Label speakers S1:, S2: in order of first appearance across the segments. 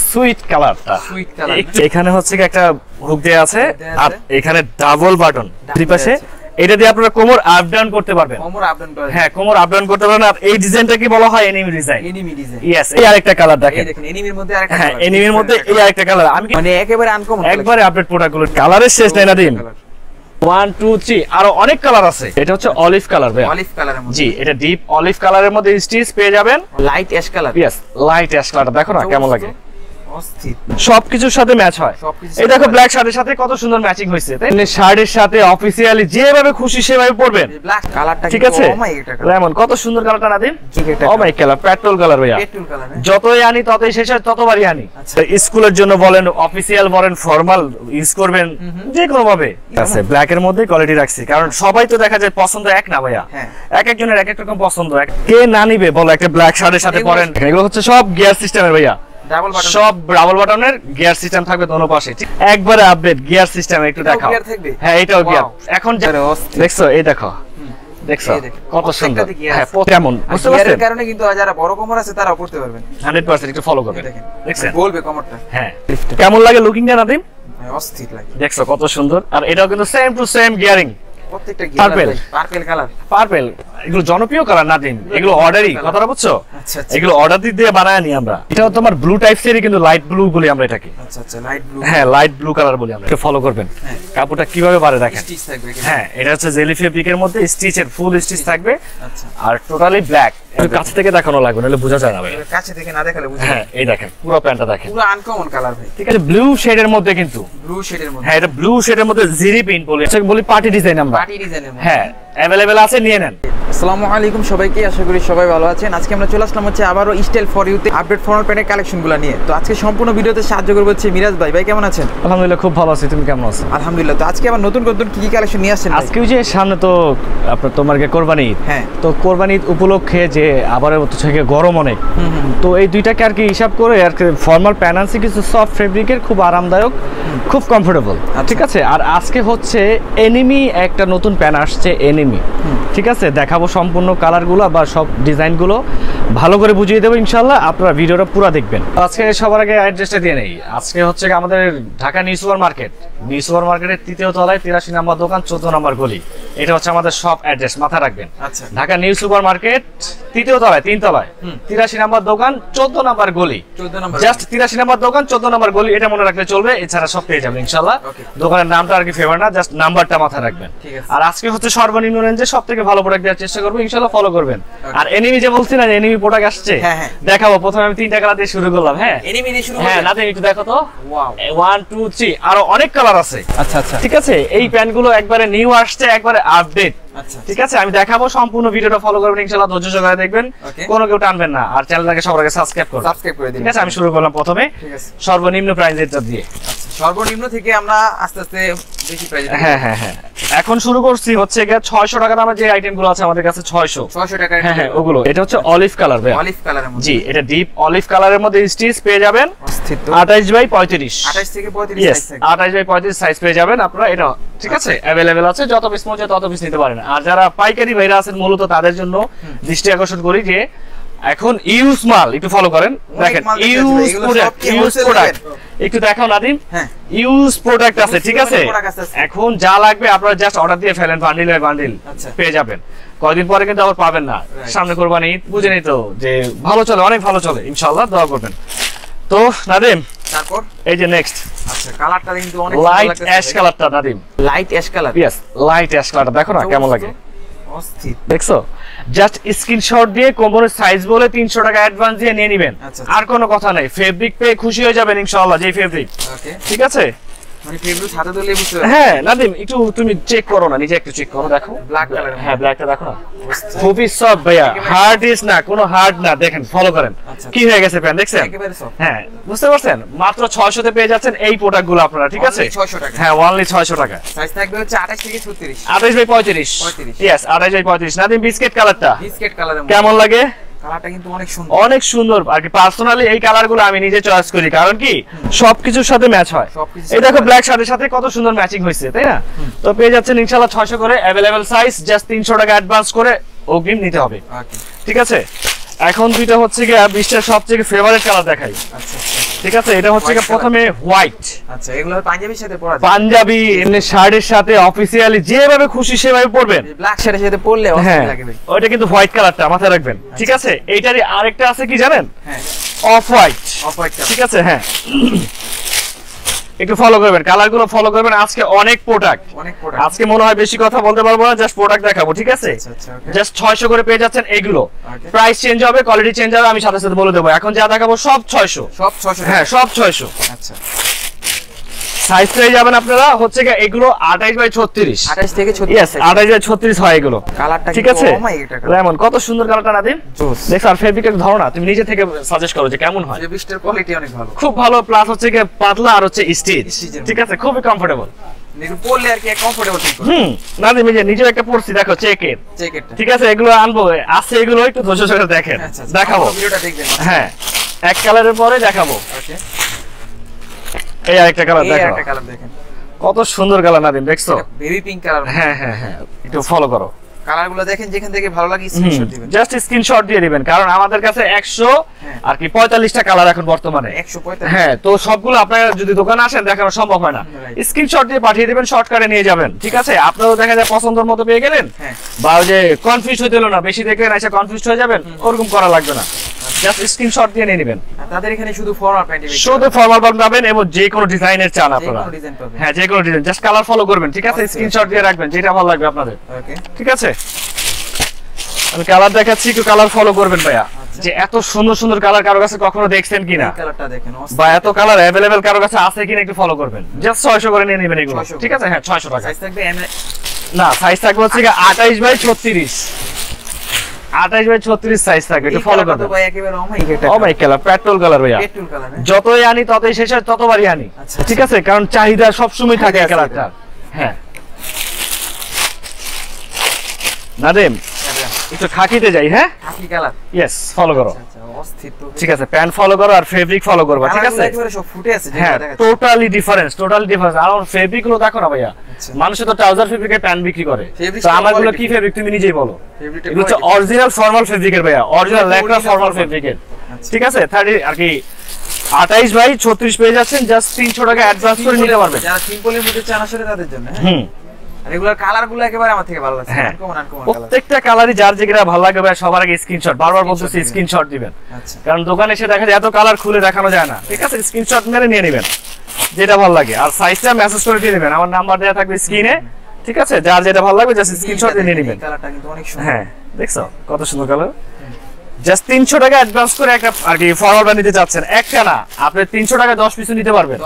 S1: Sweet কালারটা,
S2: sweet colour.
S1: এখানে হচ্ছে কি একটা হুক দেয়া আছে আর এখানে ডাবল বাটন দুই পাশে, এটা দিয়ে আপনারা কোমর আপ ডাউন করতে পারবেন।
S2: কোমর আপ ডাউন করে,
S1: হ্যাঁ কোমর আপ ডাউন করতে পারবেন। আর এই ডিজাইনটাকে বলা হয় enemy design.
S2: Enemy design,
S1: yes. এই আরেকটা কালার দেখেন,
S2: এই দেখেন এনিমির মধ্যে আরেকটা
S1: হ্যাঁ
S2: কালার,
S1: এনিমির মধ্যে এই আরেকটা কালার। আমি
S2: মানে একেবারে আনকমন,
S1: একবারে আপডেট প্রোডাক্টগুলো কালারের শেষ নাই না দিন। 1 2 3 আরো অনেক কালার আছে। এটা হচ্ছে অলিভ কালার ভাই,
S2: অলিভ কালারের মধ্যে।
S1: জি এটা ডিপ অলিভ কালারের মধ্যে স্টিচ পেয়ে যাবেন।
S2: Light ash colour,
S1: yes light ash colour. দেখো না কেমন লাগে,
S2: অস্থির,
S1: সবকিছুর সাথে ম্যাচ হয়। এই দেখো ব্ল্যাক শার্টের সাথে কত সুন্দর ম্যাচিং হয়েছে, তাই না? শার্টের সাথে অফিশিয়ালি যেভাবে খুশি সেভাবে পরবেন।
S2: ব্ল্যাক কালারটা
S1: ঠিক আছে,
S2: ও মাই এটা কালার,
S1: লেমন কত সুন্দর কালারটা না দিন।
S2: ঠিক এটা
S1: ও মাই কালার, পেট্রোল কালার ভাইয়া।
S2: পেট্রোল কালার,
S1: যতই আনি ততই শেষ হয়, ততবারই আনি।
S2: আচ্ছা।
S1: স্কুলের জন্য বলেন, অফিসিয়াল বলেন, ফর্মাল ইউজ করবেন যে কোনো ভাবে। আছে ব্ল্যাক এর মধ্যে কোয়ালিটি রাখছি, কারণ সবাই তো দেখা যায় পছন্দ এক না ভাইয়া।
S2: হ্যাঁ।
S1: এক একজনের এক এক রকম পছন্দ। কে না নিবে বলো একটা ব্ল্যাক শার্টের সাথে পরেন। এগুলো হচ্ছে সব গিয়ার সিস্টেমের ভাইয়া,
S2: ডাবল বাটন,
S1: সব ডাবল বাটনের গিয়ার সিস্টেম থাকবে দোনো পাশে। ঠিক একবারে আপডেট গিয়ার সিস্টেম একটু দেখাও।
S2: গিয়ার থাকবে,
S1: হ্যাঁ এটাও গিয়ার। এখন
S2: অস্থির।
S1: দেখছো এই দেখো, দেখছো
S2: এই দেখো,
S1: কত সুন্দর।
S2: প্রত্যেকটাতে gear
S1: হ্যাঁ
S2: আছে।
S1: কেমন বুঝতে পারছেন?
S2: গিয়ারের কারণে কিন্তু যারা বড় কোমর আছে তারাও পড়তে পারবেন
S1: 100% একটু ফলো করবেন।
S2: দেখেন,
S1: দেখছেন
S2: বলবে কোমরটা,
S1: হ্যাঁ কেমন লাগে লুকিংটা নাদিম?
S2: অস্থির লাগে।
S1: দেখছো কত সুন্দর। আর এটাও কিন্তু সেম টু সেম গিয়ারিং,
S2: প্রত্যেকটা gear
S1: Purple।
S2: Purple colour,
S1: purple. এগুলো জনপ্রিয় কালার নাদিম, এগুলো অর্ডারই, কথাটা বুঝছো?
S2: আচ্ছা আচ্ছা
S1: এগুলো অর্ডার দিয়ে বানায় নি আমরা। এটাও তোমার ব্লু টাইপ সেরই, কিন্তু লাইট ব্লু বলি আমরা এটাকে।
S2: আচ্ছা আচ্ছা, লাইট ব্লু,
S1: হ্যাঁ লাইট ব্লু কালার বলি আমরা। একটু ফলো করবেন
S2: হ্যাঁ।
S1: কাপড়টা কিভাবে বাড়ে দেখেন।
S2: স্টিচ থাকবে এখানে।
S1: হ্যাঁ এটা হচ্ছে জেলি ফেব্রিকের মধ্যে স্টিচের ফুল স্টিচ থাকবে
S2: আচ্ছা,
S1: আর টোটালি ব্ল্যাক। একটু কাছ থেকে দেখানো লাগবে, নাহলে বোঝা যায় না ভাই।
S2: এবার কাছে থেকে না দেখালে বুঝবেন।
S1: হ্যাঁ এই দেখেন পুরো প্যান্টটা দেখেন,
S2: পুরো আনকমন কালার ভাই,
S1: ঠিক আছে ব্লু শেডের মধ্যে কিন্তু।
S2: ব্লু শেডের মধ্যে,
S1: হ্যাঁ এটা ব্লু শেডের মধ্যে জিরি প্রিন্ট বলি, এটাকে বলি পার্টি ডিজাইন আমরা।
S2: পার্টি ডিজাইনের মধ্যে।
S1: হ্যাঁ अवेलेबल আছে, নিয়ে নেন।
S2: আসসালামু আলাইকুম সবাইকে, আশা করি সবাই ভালো আছেন। আজকে আমরা চলে আসলাম হচ্ছে আবারও স্টাইল ফর ইউতে আপডেট ফর্মাল প্যান্টের কালেকশনগুলো নিয়ে। তো আজকে সম্পূর্ণ ভিডিওতে সাহায্য করবো হচ্ছে মিরাজ ভাই। ভাই কেমন আছেন?
S1: আলহামদুলিল্লাহ খুব ভালো আছি, তুমি কেমন আছো?
S2: আলহামদুলিল্লাহ। তো আজকে আবার নতুন নতুন কি কালেকশন নিয়ে আসছেন?
S1: আজকে ওই যে সামনে তো আপনার তোমার কোরবানি ঈদ।
S2: হ্যাঁ।
S1: তো কোরবানি ঈদ উপলক্ষে যে আবার থেকে গরম অনেক, তো এই দুইটাকে আর কি হিসাব করে আর কি ফর্মাল প্যান্ট আনছি কিছু সফট ফেব্রিকের, খুব আরামদায়ক, খুব কমফোর্টেবল। ঠিক আছে। আর আজকে হচ্ছে এনিমি একটা নতুন প্যান্ট আসছে, এনিমি। ঠিক আছে, দেখাবো সম্পূর্ণ কালারগুলো বা সব ডিজাইনগুলো ভালো করে বুঝিয়ে দেবো ইনশাল্লাহ। আপনারা ভিডিওটা পুরো দেখবেন। আজকে সবার আগে অ্যাড্রেসটা দিয়ে নেই। আজকে হচ্ছে আমাদের Dhaka new super market, new super মার্কেটের 3য় তলায় 83 নম্বর দোকান, 14 নম্বর গলি। এটা হচ্ছে আমাদের সব অ্যাড্রেস, মাথা রাখবেন।
S2: আচ্ছা,
S1: ঢাকা নিউ সুপার মার্কেট 3য় তলায়, 3 তলায় 83 নম্বর দোকান, 14 নম্বর গলি।
S2: 14 নম্বর,
S1: জাস্ট 83 নম্বর দোকান, 14 নম্বর গলি, এটা মনে রাখলে চলবে। এছাড়া সব পেয়ে যাবেন ইনশাআল্লাহ। দোকানের নামটা আর কি ফেভার না, জাস্ট নাম্বারটা মাথায় রাখবেন। আর আজকে হচ্ছে সর্বনিম্ন রেঞ্জে সবথেকে ভালো প্রোডাক্ট দেওয়ার চেষ্টা করবো ইনশাআল্লাহ, ফলো করবেন। আর এনিমি যে বলছি না, এনিমি প্রোডাক্ট আসছে, দেখাবো। প্রথমে আমি 3টা কালার দিয়ে শুরু করলাম। হ্যাঁ
S2: এনিমি দিয়ে শুরু।
S1: হ্যাঁ নাতে একটু দেখো তো।
S2: ওয়াও,
S1: 1 2 3 আরো অনেক কালার আছে।
S2: আচ্ছা আচ্ছা,
S1: ঠিক আছে, এই প্যান্টগুলো একবারে নিউ আসছে, একবারে আপডেট।
S2: আচ্ছা
S1: ঠিক আছে, আমি দেখাবো, সম্পূর্ণ ভিডিওটা ফলো করবেন ইনশাআল্লাহ, ধৈর্য সহকারে দেখবেন, কোনো কেউ টানবেন না। আর চ্যানেলটাকে সবার আগে সাবস্ক্রাইব করুন,
S2: দিন।
S1: ঠিক আছে। আমি শুরু করলাম প্রথমে সর্বনিম্ন প্রাইসেরটা দিয়ে।
S2: সর্বনিম্ন থেকে আমরা আস্তে আস্তে বেশি প্রাইসে।
S1: হ্যাঁ হ্যাঁ হ্যাঁ, এখন শুরু করছি হচ্ছে 600 টাকা দামের যে আইটেমগুলো আছে আমাদের কাছে, 600
S2: টাকা।
S1: হ্যাঁ হ্যাঁ ওগুলো। এটা হচ্ছে অলিভ কালার ভাই,
S2: অলিভ কালারের মধ্যে।
S1: জি এটা ডিপ অলিভ কালারের মধ্যে স্টিচ পেয়ে যাবেন। 28 বাই 35,
S2: 28 থেকে 35
S1: সাইজ থাকে। 28 বাই 35 সাইজ পেয়ে যাবেন আপনারা। এটা ঠিক আছে, अवेलेबल আছে, যত পিস মন চায় তত পিস নিতে পারেন। আর যারা পাইকারি ভাইরা আছেন মূলত তাদের জন্য দৃষ্টি আকর্ষণ করি যে এখন ইউজ মাল একটু ফলো করেন। দেখেন ইউজ প্রোডাক্ট একটু দেখাও নাদিম।
S2: হ্যাঁ,
S1: ইউজ প্রোডাক্ট আছে, ঠিক আছে। এখন যা লাগবে আপনারা জাস্ট অর্ডার দিয়ে ফেলেন, বান্ডিল বাই বান্ডিল পেয়ে যাবেন। কয়েকদিন পরে কিন্তু আবার পাবেন না, সামনে কোরবানি ঈদ, বুঝেনি তো যে ভালো চলে, অনেক ভালো চলে ইনশাআল্লাহ, দোয়া করবেন। তো নাদিম
S2: তারপর
S1: এই যে নেক্সট,
S2: আচ্ছা কালারটা কিন্তু অনেক
S1: লাইট অ্যাশ কালারটা Nadim,
S2: light ash colour.
S1: Yes light ash কালারটা দেখো না কেমন লাগে,
S2: অস্থির।
S1: দেখছো? জাস্ট স্ক্রিনশট দিয়ে কোমরের সাইজ বলে 300 টাকা অ্যাডভান্স দিয়ে নিয়ে নেবেন। আর কোনো কথা নাই, ফেব্রিক পেয়ে খুশি হয়ে যাবেন ইনশাআল্লাহ। যেই ফেব্রিক,
S2: ওকে
S1: ঠিক আছে।
S2: মানে ফেব্রিক হাতে ধরলে বুঝতে পারবেন।
S1: হ্যাঁ নাদিম একটু তুমি চেক করো না, নিজে একটু চেক করো, দেখো
S2: ব্ল্যাক কালার।
S1: হ্যাঁ ব্ল্যাকটা দেখো না, খুবই সফট ভাইয়া, হার্ড ইজ না, কোনো হার্ড না। দেখেন ফলো করেন কি হয়ে গেছে প্যান্ট, দেখছেন?
S2: একেবারে সফট।
S1: হ্যাঁ বুঝতে পারছেন, মাত্র 600 তে পেয়ে যাচ্ছেন এই প্রোডাক্টগুলো আপনারা, ঠিক আছে।
S2: 600 টাকা।
S1: হ্যাঁ অনলি 600 টাকা।
S2: সাইজ থাকবে হচ্ছে 28 থেকে 36,
S1: 28 by 35। Yes 28 by 35। Nadim biscuit কালারটা
S2: বিস্কিট কালারের
S1: কেমন লাগে?
S2: কালারটা কিন্তু অনেক সুন্দর,
S1: অনেক সুন্দর। আর কি পার্সোনালি এই কালারগুলো আমি নিজে চয়েস করি, কারণ কি সবকিছুর সাথে ম্যাচ হয়। এই দেখো ব্ল্যাক শার্টের সাথে কত সুন্দর ম্যাচিং হয়েছে, তাই না? তো পেয়ে যাচ্ছেন ইনশাআল্লাহ 600 করে, अवेलेबल সাইজ, জাস্ট 300 টাকা অ্যাডভান্স করে অগ্রিম নিতে হবে। ঠিক আছে। এখন দুইটা হচ্ছে কি বিশ্বের সবথেকে ফেভারিট কালার দেখাই।
S2: আচ্ছা
S1: ঠিক আছে, এটা হচ্ছে প্রথমে হোয়াইট।
S2: আচ্ছা, এগুলো পাঞ্জাবির সাথে পরা যায়,
S1: পাঞ্জাবি এমনি শার্টের সাথে অফিসিয়ালি যেভাবে খুশি সেভাবে পরবেন।
S2: ব্ল্যাক শার্টের সাথে পরলে অস্থির লাগে ভাই।
S1: ওইটা কিন্তু হোয়াইট কালারটা মাথায় রাখবেন, ঠিক আছে। এইটারই আরেকটা আছে কি জানেন,
S2: হ্যাঁ
S1: অফ হোয়াইট, ঠিক আছে। হ্যাঁ, একটু ফলো করবেন, কালারগুলো ফলো করবেন। আজকে অনেক প্রোডাক্ট, আজকে মনে হয় বেশি কথা বলতে পারবো না, জাস্ট প্রোডাক্ট দেখাবো, ঠিক আছে। জাস্ট 600 করে পেয়ে যাচ্ছেন এইগুলো। প্রাইস চেঞ্জ হবে, কোয়ালিটি চেঞ্জ হবে, আমি সাথে সাথে বলে দেবো। এখন যা দেখাবো সব 600,
S2: সব 600,
S1: হ্যাঁ সব 600।
S2: আচ্ছা,
S1: সাইজ পেয়ে যাবেন আপনারা হচ্ছে কি এগুলো 28 বাই 36,
S2: 28 থেকে 36,
S1: यस 28 বাই 36 হয় এগুলো।
S2: কালারটা
S1: ঠিক আছে,
S2: ও মাই এটা
S1: লেমন কত সুন্দর কালারটা নাদিম। দেখো আর ফেব্রিকের ধারণা তুমি নিজে থেকে সাজেস্ট করো যে কেমন হয়।
S2: ফেব্রিকের কোয়ালিটি অনেক ভালো,
S1: খুব ভালো, প্লাস হচ্ছে কি পাতলা আর হচ্ছে স্টিচ, ঠিক আছে, খুবই কমফোর্টেবল।
S2: এগুলো পরলে আর কি কমফোর্টেবল ফিল করে।
S1: নাদিম এই যে নিজে একটা পরছি, দেখো চেকের, ঠিক আছে। এগুলো আনবো, আছে এগুলো, একটু ধৈর্য সহকারে দেখেন, দেখাবো
S2: ভিডিওটা দেখবেন।
S1: হ্যাঁ, এক কালারের পরে দেখাবো।
S2: ওকে,
S1: এই আরেকটা কালার দেখো,
S2: একটা কালার দেখেন,
S1: কত সুন্দর কালার নাদিম, দেখছো?
S2: Baby pink colour.
S1: হ্যাঁ হ্যাঁ হ্যাঁ, একটু ফলো করো,
S2: কালারগুলো দেখেন, যেখান থেকে ভালো লাগে স্ক্রিনশট দিবেন,
S1: জাস্ট স্ক্রিনশট দিয়ে দিবেন, কারণ আমাদের কাছে 100 আর কি 45টা কালার এখন বর্তমানে।
S2: 145,
S1: হ্যাঁ, তো সবগুলো আপনারা যদি দোকানে আসেন দেখানো সম্ভব হয় না, স্ক্রিনশট দিয়ে পাঠিয়ে দিবেন, শর্টকাটে নিয়ে যাবেন, ঠিক আছে। আপনারাও দেখা যায় পছন্দের মতো পেয়ে গেলেন, বা ওই যে কনফিউজ হতে হলো না, বেশি দেখলেন এসে কনফিউজ হয়ে যাবেন, ওরকম করা লাগবে না, জাস্ট স্ক্রিনশট দিয়ে নিয়ে নেবেন।
S2: তাদের এখানে শুধু ফরমাল প্যান্ট,
S1: শুধু ফরমাল প্যান্ট পাবেন, এবং যে কোনো ডিজাইনের চান আপনারা, হ্যাঁ যে কোনো ডিজাইন, জাস্ট কালার ফলো করবেন, ঠিক আছে। স্ক্রিনশট দিয়ে রাখবেন যেটা ভালো লাগবে আপনাদের,
S2: ওকে,
S1: ঠিক আছে। আমি কালার দেখাচ্ছি, একটু কালার ফলো করবেন ভাইয়া। যে এত সুন্দর সুন্দর কালার কারো কাছে কখনো দেখছেন কিনা,
S2: কালারটা দেখেন,
S1: বা এত কালার अवेलेबल কারো কাছে আছে কিনা একটু ফলো করবেন। জাস্ট 600 করে নিয়ে নেবেন এগুলো, ঠিক আছে। হ্যাঁ 600 টাকা
S2: সাইজ থাকবে,
S1: না সাইজ থাকবে হচ্ছে 28 বাই 36, 28 বাই 36 সাইজ থাকবে, একটু ফলো করবেন
S2: ভাই। একেবারে
S1: ও মাই কালার, পেট্রোল কালার ভাইয়া,
S2: পেট্রোল কালার,
S1: যতই আনি ততই শেষ হয়, ততবারই আনি, ঠিক আছে, কারণ চাহিদা সব সময় থাকে এই কালারটা। হ্যাঁ নাদিম একটু খাকিতে যাই, হ্যাঁ
S2: খাকি কালার,
S1: यस ফলো করো,
S2: অস্থির তো,
S1: ঠিক আছে। প্যান্ট ফলো করো আর ফেব্রিক ফলো করবা, ঠিক আছে।
S2: একেবারে সব ফুটে আছে,
S1: হ্যাঁ টোটালি ডিফারেন্স, টোটালি ডিফারেন্স। আর ফেব্রিক গুলো দেখো না ভাইয়া, মানুষ তো ট্রাউজার ফেব্রিকে প্যান্ট বিক্রি করে, তো আমারগুলো কি ফেব্রিক তুমি নিজেই বলো। এগুলো হচ্ছে অরিজিনাল ফর্মাল ফেব্রিকের ভাইয়া, অরিজিনাল ল্যাকরা ফর্মাল ফেব্রিকের, ঠিক আছে। 30 আর কি 28 বাই 36 পেয়ে যাচ্ছেন, জাস্ট 300 টাকা অ্যাডভান্স করে নিতে পারবেন।
S2: যারা সিম্পলের মধ্যে চান আসলে তাদের জন্য। আর রেগুলার কালারগুলো একেবারে আমার থেকে ভালো লাগছে, আনকমন কালার,
S1: প্রত্যেকটা কালারই যার যেটা ভালো লাগে ভাই, সবার আগে স্ক্রিনশট, বারবার বলতেছি স্ক্রিনশট দিবেন, কারণ দোকানে এসে দেখা যায় এত কালার খুলে দেখানো যায় না, ঠিক আছে। স্ক্রিনশট মেরে নিয়ে নেবেন যেটা ভালো লাগে, আর সাইজটা মেসেজ করে দিয়ে নেবেন, আমার নাম্বার দেওয়া থাকবে স্ক্রিনে, ঠিক আছে। যার যেটা ভালো লাগবে জাস্ট স্ক্রিনশট দিয়ে নিয়ে নেবেন।
S2: কালারটা কিন্তু অনেক সুন্দর,
S1: হ্যাঁ দেখছো কত সুন্দর কালার। জাস্ট 300 টাকা অ্যাডভান্স করে একটা আর কি ফরওয়ার্ড নিতে যাচ্ছেন, একটা না আপনি 300 টাকা 10 পিস নিতে পারবেন,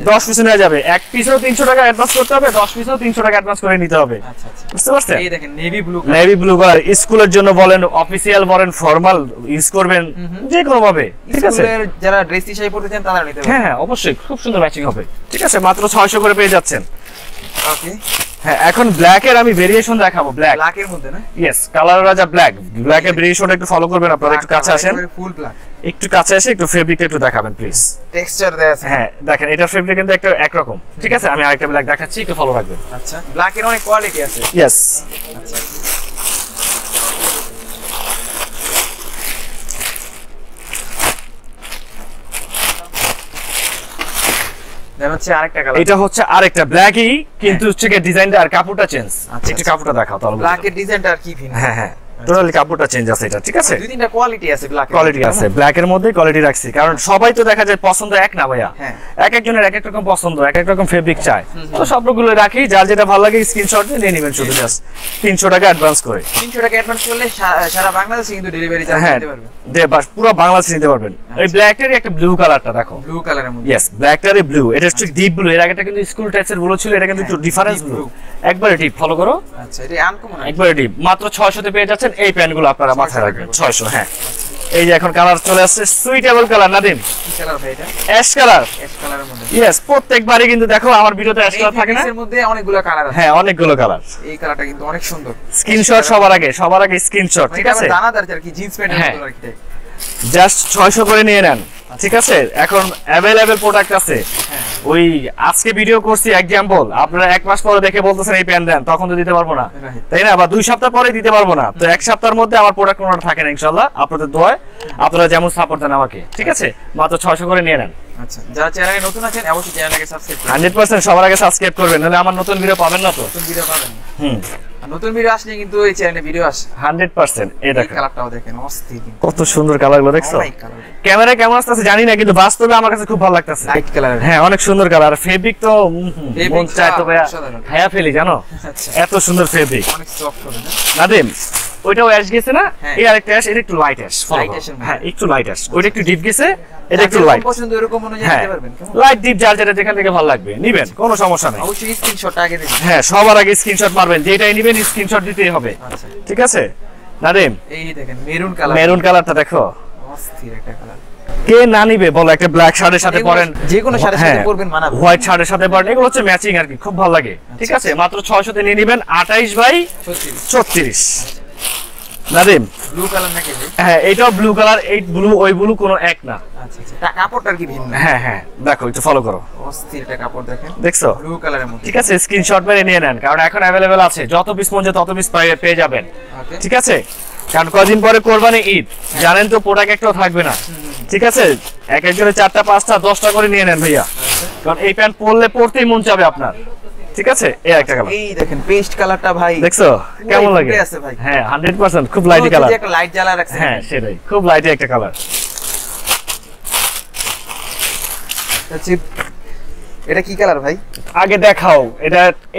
S1: 10 পিস নিয়ে যাবে, এক পিসও 300 টাকা অ্যাডভান্স করতে হবে, 10 পিসও 300 টাকা অ্যাডভান্স করে নিতে হবে।
S2: আচ্ছা আচ্ছা,
S1: বুঝতে পারছেন?
S2: এই দেখেন navy blue colour,
S1: navy blue colour, স্কুলের জন্য বলেন, অফিশিয়াল বলেন, ফর্মাল ইউজ করবেন যে কোনো ভাবে, ঠিক আছে।
S2: স্কুলের যারা ড্রেস হিসেবে পড়তে চান তারা নিতে পারবেন।
S1: হ্যাঁ হ্যাঁ অবশ্যই, খুব সুন্দর ম্যাচিং হবে, ঠিক আছে। মাত্র 600 করে পেয়ে যাচ্ছেন।
S2: ওকে,
S1: হ্যাঁ এখন ব্ল্যাক এর আমি ভেরিয়েশন দেখাবো, ব্ল্যাক
S2: ব্ল্যাকের মধ্যে না,
S1: यस কালার রাজা ব্ল্যাক, ব্ল্যাক এর ভেরিয়েশনটা একটু ফলো করবেন আপনারা, একটু কাছে আসেন,
S2: ফুল ব্ল্যাক,
S1: একটু কাছে এসে একটু ফেব্রিকটা একটু দেখাবেন প্লিজ।
S2: টেক্সচার দেয়া আছে,
S1: হ্যাঁ দেখেন এটার ফেব্রিক কিন্তু একটা একরকম, ঠিক আছে। আমি আরেকটা ব্ল্যাক দেখাচ্ছি, একটু ফলো রাখবেন।
S2: আচ্ছা, ব্ল্যাকের অনেক কোয়ালিটি আছে,
S1: यस
S2: আচ্ছা। দেন হচ্ছে আরেকটা কালার,
S1: এটা হচ্ছে আরেকটা ব্ল্যাকই, কিন্তু হচ্ছে ডিজাইনটা আর কাপড়টা চেঞ্জ। একটু কাপড়টা দেখাও তাহলে।
S2: ব্ল্যাকের ডিজাইনটা আর কি ভিন্ন,
S1: হ্যাঁ হ্যাঁ টোটালি কাপড়টা চেঞ্জ আছে এটা, ঠিক আছে।
S2: দুই তিনটা কোয়ালিটি আছে, ব্ল্যাক
S1: কোয়ালিটি আছে, ব্ল্যাক এর মধ্যে কোয়ালিটি রাখছি, কারণ সবাই তো দেখা যায় পছন্দ এক না ভাইয়া, এক একজনের এক এক রকম পছন্দ, এক এক রকম ফেব্রিক চায়, তো সবগুলো রাখি, যার যেটা ভালো লাগে স্ক্রিনশট দিয়ে নিয়ে নেবেন, শুধু জাস্ট 300 টাকা অ্যাডভান্স করে।
S2: 300 টাকা অ্যাডভান্স করলে সারা বাংলাদেশে কিন্তু ডেলিভারি চার্জ দিতে পারবেন,
S1: বাস পুরো বাংলাদেশে নিতে পারবেন। এই ব্ল্যাকটারই একটা ব্লু কালারটা দেখো,
S2: ব্লু কালারের মধ্যে,
S1: यस ব্ল্যাকটারই ব্লু, এটা হচ্ছে ডিপ ব্লু, এর আগেটা কিন্তু স্কুল টাইপের ব্লু ছিল, এটা কিন্তু একটু ডিফারেন্স ব্লু, একবারে ডিপ, ফলো করো।
S2: আচ্ছা, এটা আনকমন,
S1: একবারে ডিপ, মাত্র 600 তে পেয়ে যাচ্ছেন এই প্যান্টগুলো, আপনারা মাথায় রাখবেন 600। হ্যাঁ এই যে এখন কালার চলে আসছে, সুইটেবল কালার নাদিম,
S2: কি কালার ভাই এটা?
S1: অ্যাশ কালার,
S2: অ্যাশ কালারের মধ্যে,
S1: यस প্রত্যেকবারই কিন্তু দেখো আমার ভিডিওতে অ্যাশ কালার থাকে না,
S2: এর মধ্যে অনেকগুলো কালার আছে,
S1: হ্যাঁ অনেকগুলো কালার।
S2: এই কালারটা কিন্তু অনেক সুন্দর,
S1: স্ক্রিনশট সবার আগে স্ক্রিনশট, ঠিক আছে।
S2: দানাদার আর কি জিন্স প্যান্টের মতো আর কি,
S1: জাস্ট 600 করে নিয়ে নেন, ঠিক আছে। এখন अवेलेबल প্রোডাক্ট আছে, ওই আজকে ভিডিও করছি एग्जांपल, আপনারা এক মাস পরে দেখে বলতেছেন এই প্যান্ট দেন, তখন তো দিতে পারবো না, তাই না, বা 2 সপ্তাহ পরে দিতে পারবো না, তো এক সপ্তাহের মধ্যে আমার প্রোডাক্ট কোনটা থাকে না ইনশাআল্লাহ, আপনাদের দোয়ায়, আপনারা যেমন সাপোর্ট দেন আমাকে, ঠিক আছে। মাত্র 600 করে নিয়ে নেন।
S2: আচ্ছা, যারা চ্যানেলে নতুন আছেন অবশ্যই চ্যানেলটাকে সাবস্ক্রাইব করুন।
S1: 100% সবার আগে সাবস্ক্রাইব করবেন, নাহলে আমার নতুন ভিডিও পাবেন না তো।
S2: নতুন ভিডিও পাবেন।
S1: আর
S2: নতুন ভিডিও আসলে কিন্তু এই চ্যানেলে ভিডিও আসে
S1: 100%। এই দেখেন
S2: কালারটাও দেখেন অস্থির,
S1: কত সুন্দর কালারগুলো দেখছো। ক্যামেরায় কেমন আসতেছে জানি না, কিন্তু বাস্তবে আমার কাছে খুব ভালো লাগতেছে।
S2: লাইট কালার,
S1: হ্যাঁ অনেক সুন্দর কালার। ফেব্রিক তো মন চায় তো ভাইয়া খায়া ফেলি জানো, এত সুন্দর ফেব্রিক।
S2: অনেক সফট হবে না
S1: নাদিম? ওইটাও অ্যাশ গেছে না, এই আরেকটা অ্যাশ, এটা একটু লাইট অ্যাশ। হ্যাঁ একটু লাইট অ্যাশ, ওইটা একটু ডিপ গেছে, এটা একটু লাইট।
S2: পছন্দ এরকম অনুযায়ী নিতে পারবেন,
S1: লাইট ডিপ যার যেটা যেখান থেকে ভালো লাগবে নিবেন, কোনো সমস্যা নেই।
S2: অবশ্যই স্ক্রিনশট আগে দিবেন।
S1: হ্যাঁ সবার আগে স্ক্রিনশট মারবেন, যেটাই নিবেন স্ক্রিনশট দিতেই হবে।
S2: আচ্ছা
S1: ঠিক আছে নাদিম?
S2: এই দেখেন মেরুন কালার,
S1: মেরুন কালারটা দেখো
S2: অস্থির একটা কালার।
S1: কে না নিবে বলো? একটা ব্ল্যাক শার্টের সাথে পরেন,
S2: যে কোনো শার্টের সাথে পরবেন মানাবে,
S1: হোয়াইট শার্টের সাথে পরেন, এগুলো হচ্ছে ম্যাচিং আর কি, খুব ভালো লাগে। ঠিক আছে, মাত্র 600 তে নিয়ে নেবেন, 28 বাই 36। নাদিম
S2: ব্লু কালার নাকি?
S1: হ্যাঁ এইটাও ব্লু কালার, এই ব্লু ওই ব্লু কোনো এক না।
S2: আচ্ছা আচ্ছা, তা কাপড়টা কি ভিন্ন?
S1: হ্যাঁ হ্যাঁ দেখো একটু ফলো করো,
S2: অস্থির একটা কাপড় দেখেন,
S1: দেখছো
S2: ব্লু কালারের মধ্যে।
S1: ঠিক আছে, স্ক্রিনশট মেরে নিয়ে নেন, কারণ এখন अवेलेबल আছে, যত পিস মন যায় তত পিস পেয়ে যাবেন।
S2: ওকে,
S1: ঠিক আছে, কারণ কদিন পরে কোরবানি ঈদ, জানেন তো প্রোডাক্ট একটাও থাকবে না। ঠিক আছে, এক একজনের 4টা 5টা 10টা করে নিয়ে নেন ভাইয়া, কারণ এই প্যান্ট পরতেই মন চাবে আপনার। ঠিক আছে, এই একটা কালার,
S2: এই দেখেন পেস্ট কালারটা ভাই,
S1: দেখছো কেমন লাগে? হ্যাঁ 100% খুব লাইট কালার,
S2: একটা লাইট জ্বালা রাখছে।
S1: হ্যাঁ সেটাই, খুব লাইট একটা কালার।
S2: আচ্ছা এটা কি কালার ভাই?
S1: আগে দেখাও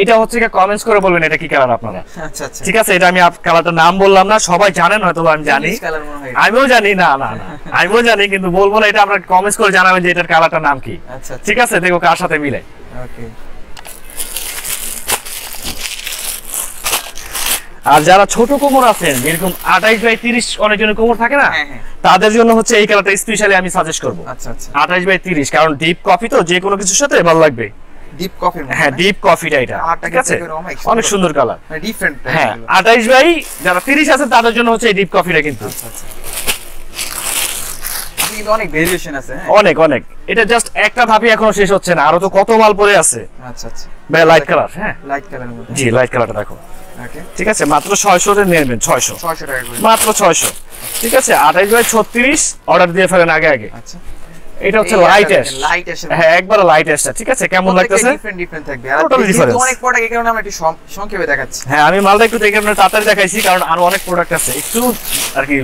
S1: এটা হচ্ছে কি, কমেন্টস করে বলবেন এটা কি কালার আপনারা।
S2: আচ্ছা আচ্ছা,
S1: ঠিক আছে, এটা আমি কালারটার নাম বললাম না, সবাই জানেন হয়তো, আমি জানি,
S2: কালার মনে হয়।
S1: আমিও জানি, না না না আমিও জানি, কিন্তু বলবো না, এটা আপনারা কমেন্টস করে জানাবেন যে এটার কালারটার নাম কি।
S2: আচ্ছা
S1: ঠিক আছে, দেখো কার সাথে মিলে।
S2: ওকে,
S1: আর যারা ছোট কোমর আছেন, এরকম 28 বাই 30 অনেকজনের কোমর থাকে না,
S2: হ্যাঁ হ্যাঁ,
S1: তাদের জন্য হচ্ছে এই কালারটা স্পেশালি আমি সাজেস্ট করব।
S2: আচ্ছা আচ্ছা,
S1: 28 বাই 30, কারণ ডিপ কফি তো যে কোনো কিছুর সাথে ভালো লাগবে।
S2: ডিপ কফি,
S1: হ্যাঁ ডিপ কফিটা এটা, ঠিক আছে, অনেক সুন্দর কালার,
S2: মানে ডিফারেন্ট।
S1: হ্যাঁ 28 বাই যারা 30 আছে তাদের জন্য হচ্ছে এই ডিপ কফিটা কিন্তু।
S2: আচ্ছা আচ্ছা, কিন্তু অনেক ভেরিয়েশন আছে। হ্যাঁ
S1: অনেক অনেক, এটা জাস্ট একটা ধাপই এখনো শেষ হচ্ছে না, আরো তো কত মাল পড়ে আছে।
S2: আচ্ছা আচ্ছা,
S1: ভাই লাইট কালার, হ্যাঁ
S2: লাইট কালারের মধ্যে,
S1: জি লাইট কালারটা দেখো।
S2: ওকে,
S1: ঠিক আছে, মাত্র 600 তে নিয়ে নেবেন, 600
S2: টাকা করে,
S1: মাত্র 600। ঠিক আছে, 28 বাই 36 অর্ডার দিয়ে ফেলেন আগে আগে।
S2: আচ্ছা,
S1: এটা হচ্ছে লাইট অ্যাশ,
S2: লাইট অ্যাশ,
S1: হ্যাঁ একবার লাইট অ্যাশটা। ঠিক আছে, কেমন লাগতেছে?
S2: ডিফারেন্ট থাকবে, আর
S1: Totally different.
S2: অনেক প্রোডাক্ট, এই কারণে আমরা একটু সংক্ষেপে দেখাচ্ছি।
S1: হ্যাঁ আমি মালটা একটু দেখে আপনার তাড়াতাড়ি দেখাইছি, কারণ আরো অনেক প্রোডাক্ট আছে, একটু আর কি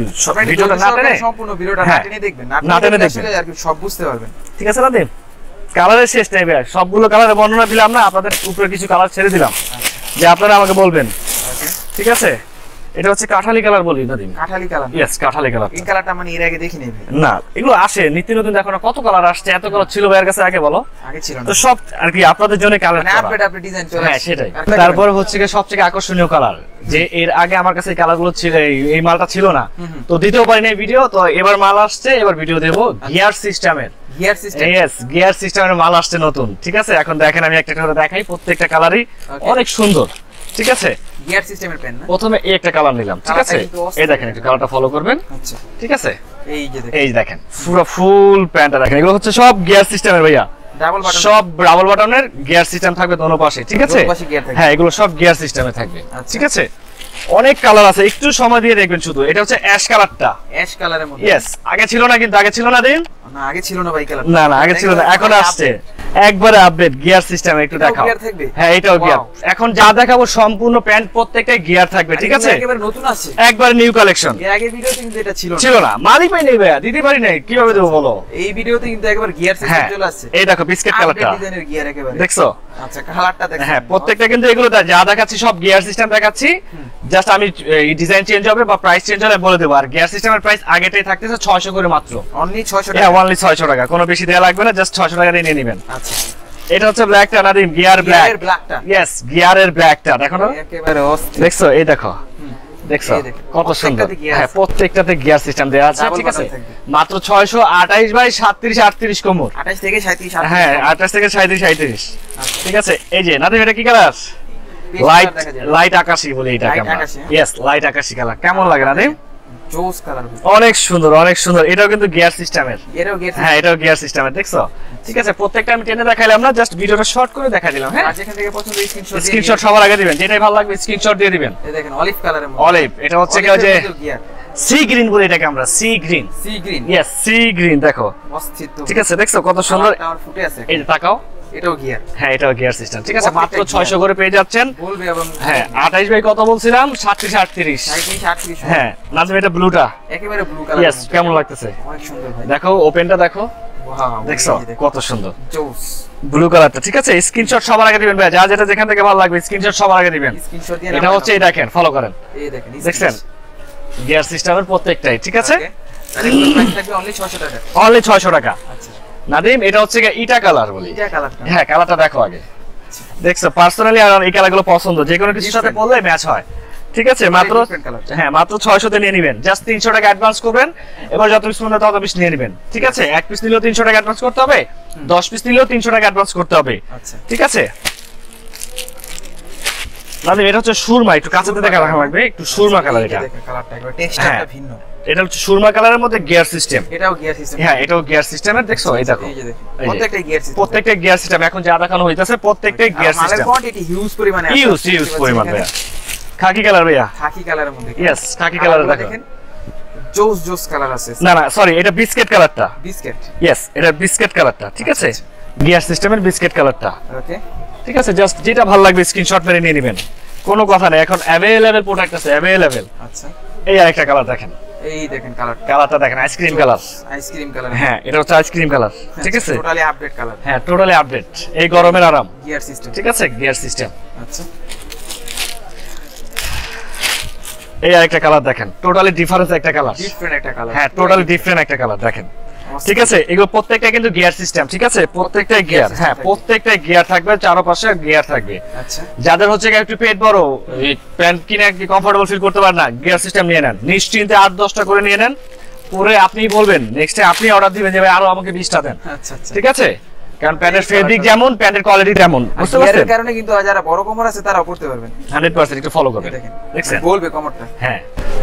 S1: ভিডিওটা না টেনে,
S2: সম্পূর্ণ ভিডিওটা না টেনে দেখবেন,
S1: না টেনে দেখবেন,
S2: আর কি সব বুঝতে পারবেন।
S1: ঠিক আছে নাদিম? কালারের শেষ নাই ভাই, সবগুলো কালারের বর্ণনা দিলাম না, আপনাদের উপরে কিছু কালার ছেড়ে দিলাম যে আপনারা আমাকে বলবেন। ঠিক আছে, এটা হচ্ছে কাঠালি কালার বলি নাদিম,
S2: কাঠালি কালার।
S1: ইয়েস কাঠালি কালার।
S2: এই কালারটা মানে এর আগে দেখিনি ভাই।
S1: না এগুলো আসে নিত্য নতুন, দেখো না কত কালার আসছে, এত কালার ছিল ভাইয়ের কাছে আগে বলো?
S2: আগে ছিল না,
S1: তো সব আর কি আপনাদের জন্য কালার
S2: মানে আপডেট ডিজাইন চলে
S1: হ্যাঁ
S2: আসছে।
S1: সেটাই। তারপর হচ্ছে কি সবথেকে আকর্ষণীয় কালার, যে এর আগে আমার কাছে এই কালারগুলো ছিল, এই মালটা ছিল না, তো দিতেও পারি না ভিডিও, তো এবার মাল আসছে, এবার ভিডিও দেব গিয়ার সিস্টেমের।
S2: গিয়ার সিস্টেম,
S1: ইয়েস গিয়ার সিস্টেমের মাল আসছে নতুন। ঠিক আছে, এখন দেখেন আমি একটা করে দেখাই, প্রত্যেকটা কালারই অনেক সুন্দর। ঠিক আছে,
S2: গিয়ার সিস্টেমের পেন না,
S1: প্রথমে এই একটা কালার নিলাম। ঠিক আছে, এই দেখেন একটু কালারটা ফলো করবেন।
S2: আচ্ছা
S1: ঠিক আছে,
S2: এই যে দেখেন,
S1: এই দেখেন পুরো ফুল প্যান্টটা দেখেন, এগুলো হচ্ছে সব গিয়ার সিস্টেমের ভাইয়া,
S2: ডাবল বাটন,
S1: সব ডাবল বাটনের গিয়ার সিস্টেম থাকবে দোনো পাশে। ঠিক আছে,
S2: দুই পাশে গিয়ার থাকবে।
S1: হ্যাঁ এগুলো সব গিয়ার সিস্টেমে থাকবে।
S2: আচ্ছা।
S1: ঠিক আছে, অনেক কালার আছে, একটু সময় দিয়ে দেখবেন শুধু। এটা হচ্ছে অ্যাশ কালারটা,
S2: অ্যাশ কালারের মধ্যে।
S1: ইয়েস আগে ছিল না, কিন্তু আগে ছিল না দিন,
S2: না আগে ছিল না ভাই কালার,
S1: না না আগে ছিল না, এখন আসছে একবারে আপডেট গিয়ার সিস্টেম। একটু দেখাও, হ্যাঁ এটাও গিয়ার। এখন যা দেখাবো সম্পূর্ণ প্যান্ট প্রত্যেকটা গিয়ার থাকবে। ঠিক আছে,
S2: একেবারে নতুন আসছে,
S1: একবারে নিউ কালেকশন।
S2: এর আগের ভিডিওতে কিন্তু এটা ছিল
S1: ছিল না, মালই পাই নেই ভাইয়া, দিতে পারি নাই, কিভাবে দেবো বলো?
S2: এই ভিডিওতে কিন্তু একবার গিয়ার সিস্টেম চলে আসছে।
S1: এই দেখো বিস্কিট কালারটা,
S2: আপডেট ডিজাইনের গিয়ার একেবারে,
S1: দেখছো?
S2: আচ্ছা কালারটা দেখেন,
S1: হ্যাঁ প্রত্যেকটা কিন্তু এগুলো যা দেখাচ্ছি সব গিয়ার সিস্টেম দেখাচ্ছি, জাস্ট আমি এই ডিজাইন চেঞ্জ হবে বা প্রাইস চেঞ্জ হলে বলে দেবো। আর গিয়ার সিস্টেমের প্রাইস আগেটাই থাকতেছে 600 করে মাত্র,
S2: অনলি 600
S1: হ্যাঁ
S2: টাকা,
S1: অনলি 600 টাকা, কোনো বেশি দেয়া লাগবে না, জাস্ট 600 টাকা দিয়ে নিয়ে নেবেন।
S2: আচ্ছা
S1: এটা হচ্ছে ব্ল্যাকটা নাদিম, গিয়ার ব্ল্যাক,
S2: গিয়ারের ব্ল্যাকটা,
S1: ইয়েস গিয়ারের ব্ল্যাকটা দেখো না,
S2: একেবারে অস্থির।
S1: দেখছো? এই দেখো, দেখছো
S2: এই দেখো,
S1: কত সুন্দর।
S2: প্রত্যেকটাতে gear
S1: হ্যাঁ
S2: আছে।
S1: প্রত্যেকটাতে গিয়ার সিস্টেম দেয়া আছে।
S2: Double
S1: ঠিক আছে,
S2: button থাকবে।
S1: মাত্র 628 বাই 37 38 কোমর,
S2: 28 থেকে 37,
S1: হ্যাঁ 28 থেকে 37 38। ঠিক আছে, এই যে নাদিম এটা কি কালার? লাইট লাইট আকাশি বলে এটাকে
S2: Light
S1: আমরা,
S2: আকাশি,
S1: ইয়েস লাইট আকাশি কালার। কেমন লাগে নাদিম?
S2: জোস কালার,
S1: অনেক সুন্দর। এটাও কিন্তু গিয়ার সিস্টেমের,
S2: এটাও গিয়ার,
S1: হ্যাঁ এটাও গিয়ার সিস্টেমের, দেখছো? ঠিক আছে, প্রত্যেকটা আমি টেনে দেখাইলাম না, জাস্ট ভিডিওটা শর্ট করে দেখাই দিলাম। হ্যাঁ,
S2: যেখান থেকে পছন্দ
S1: স্ক্রিনশট সবার আগে দিবেন, যেটাই ভালো লাগবে স্ক্রিনশট দিয়ে দিবেন।
S2: এই দেখেন অলিভ কালারের মধ্যে,
S1: অলিভ, এটা হচ্ছে কি যে সি গ্রিন বলে এটাকে আমরা, sea green, yes sea green, দেখো
S2: অস্থিত।
S1: ঠিক আছে, দেখছো কত সুন্দর
S2: ফুটে আছে।
S1: এই যে তাকাও,
S2: এটাও গিয়ার,
S1: হ্যাঁ এটাও গিয়ার সিস্টেম। ঠিক আছে, মাত্র 600 করে পেয়ে যাচ্ছেন।
S2: বলবে এবং
S1: হ্যাঁ 28 বাই কত বলছিলাম, 37 38। হ্যাঁ নাজম, এটা ব্লুটা
S2: একেবারে ব্লু কালার,
S1: ইয়েস, কেমন লাগতেছে?
S2: অনেক সুন্দর ভাই,
S1: দেখো ওপেনটা দেখো,
S2: ওয়াও,
S1: দেখছো কত সুন্দর
S2: জোস
S1: ব্লু কালারটা। ঠিক আছে, স্ক্রিনশট সবার আগে দিবেন ভাই, যা যেটা যেখান থেকে ভালো লাগবে স্ক্রিনশট সবার আগে দিবেন।
S2: স্ক্রিনশট দিয়ে
S1: এটা হচ্ছে, এই দেখেন ফলো করেন,
S2: এই দেখেন
S1: দেখছেন গিয়ার সিস্টেমের প্রত্যেকটাই। ঠিক আছে,
S2: তাহলে প্রাইস থাকবে অনলি 600 টাকা,
S1: অনলি 600 টাকা।
S2: আচ্ছা
S1: নাদিম, এটা হচ্ছে ইটা কালার বলি,
S2: এটা কালারটা,
S1: হ্যাঁ কালারটা দেখো আগে, দেখছো? পার্সোনালি আর এই কালারগুলো পছন্দ, যে কোনো কিছুর সাথে পরলে ম্যাচ হয়। ঠিক আছে, মাত্র হ্যাঁ মাত্র 600 তে নিয়ে নেবেন, জাস্ট 300 টাকা অ্যাডভান্স করবেন, এবার যত পিস মনে তত পিস নিয়ে নেবেন। ঠিক আছে, এক পিস নিলেও 300 টাকা অ্যাডভান্স করতে হবে, 10 পিস নিলেও 300 টাকা অ্যাডভান্স করতে হবে।
S2: আচ্ছা
S1: ঠিক আছে নাদিম, এটা হচ্ছে সুরমা, একটু কাছেতে দেখা রাখা লাগবে, একটু সুরমা কালার। এটা
S2: দেখেন কালারটা একবার টেক্সচারটা ভিন্ন,
S1: এটা হচ্ছে সুরমা কালারের মধ্যে গিয়ার সিস্টেম,
S2: এটাও গিয়ার সিস্টেম,
S1: হ্যাঁ এটাও গিয়ার সিস্টেমের, দেখছো? এই দেখো
S2: এই যে দেখেন প্রত্যেকটা গিয়ার সিস্টেম,
S1: প্রত্যেকটা গিয়ার সিস্টেম, এখন যা দেখানো হইতাছে প্রত্যেকটাই গিয়ার
S2: মালের
S1: সিস্টেম,
S2: কোয়ান্টিটি হিউজ পরিমাণে আছে,
S1: ইউজ পরিমাণ ভাইয়া। খাকি কালার ভাইয়া,
S2: খাকি কালারের মধ্যে,
S1: ইয়েস খাকি কালার
S2: দেখেন জোস কালার আছে।
S1: না সরি, এটা বিস্কিট কালারটা,
S2: বিস্কিট,
S1: ইয়েস এটা বিস্কিট কালারটা। ঠিক আছে, গিয়ার সিস্টেমের বিস্কিট কালারটা।
S2: ওকে
S1: ঠিক আছে, জাস্ট যেটা ভালো লাগবে স্ক্রিনশট মেরে নিয়ে নেবেন, কোনো কথা নেই, এখন অ্যাভেলেবেল প্রোডাক্ট আছে, অ্যাভেলেবেল।
S2: আচ্ছা
S1: এই আরেকটা কালার দেখেন,
S2: এই দেখেন
S1: কালারটা দেখেন, আইসক্রিম কালার,
S2: আইসক্রিম কালার,
S1: হ্যাঁ এটা হচ্ছে আইসক্রিম কালার। ঠিক আছে,
S2: টোটালি আপডেট কালার,
S1: হ্যাঁ টোটালি আপডেট, এই গরমের আরাম,
S2: গিয়ার সিস্টেম।
S1: ঠিক আছে, গিয়ার সিস্টেম।
S2: আচ্ছা
S1: এই আরেকটা কালার দেখেন, টোটালি ডিফারেন্স একটা কালার,
S2: ডিফারেন্ট একটা কালার,
S1: হ্যাঁ টোটালি ডিফারেন্ট একটা কালার দেখেন। ঠিক আছে, এগুলো প্রত্যেকটা কিন্তু গিয়ার সিস্টেম। ঠিক আছে, প্রত্যেকটাই গিয়ার, হ্যাঁ প্রত্যেকটাই গিয়ার থাকবে, চারপাশে গিয়ার থাকবে।
S2: আচ্ছা
S1: যাদের হচ্ছে একটু পেট বড়, এই প্যান্ট কিনে কি কমফোর্টেবল ফিল করতে পারেন না, গিয়ার সিস্টেম নিয়ে নেন, নিশ্চিন্তে 8-10টা করে নিয়ে নেন, পরে আপনিই বলবেন, নেক্সটে আপনি অর্ডার দিবেন যে ভাই আরো আমাকে 20টা দেন।
S2: আচ্ছা আচ্ছা
S1: ঠিক আছে, কারণ প্যান্টের ফেব্রিক যেমন প্যান্টের কোয়ালিটি তেমন, বুঝতে পারছেন?
S2: এর কারণে কিন্তু যারা বড় কোমর আছে তারাও পড়তে পারবেন
S1: 100%, একটু ফলো করবেন,
S2: দেখেন
S1: দেখছেন
S2: বলবে কোমরটা,
S1: হ্যাঁ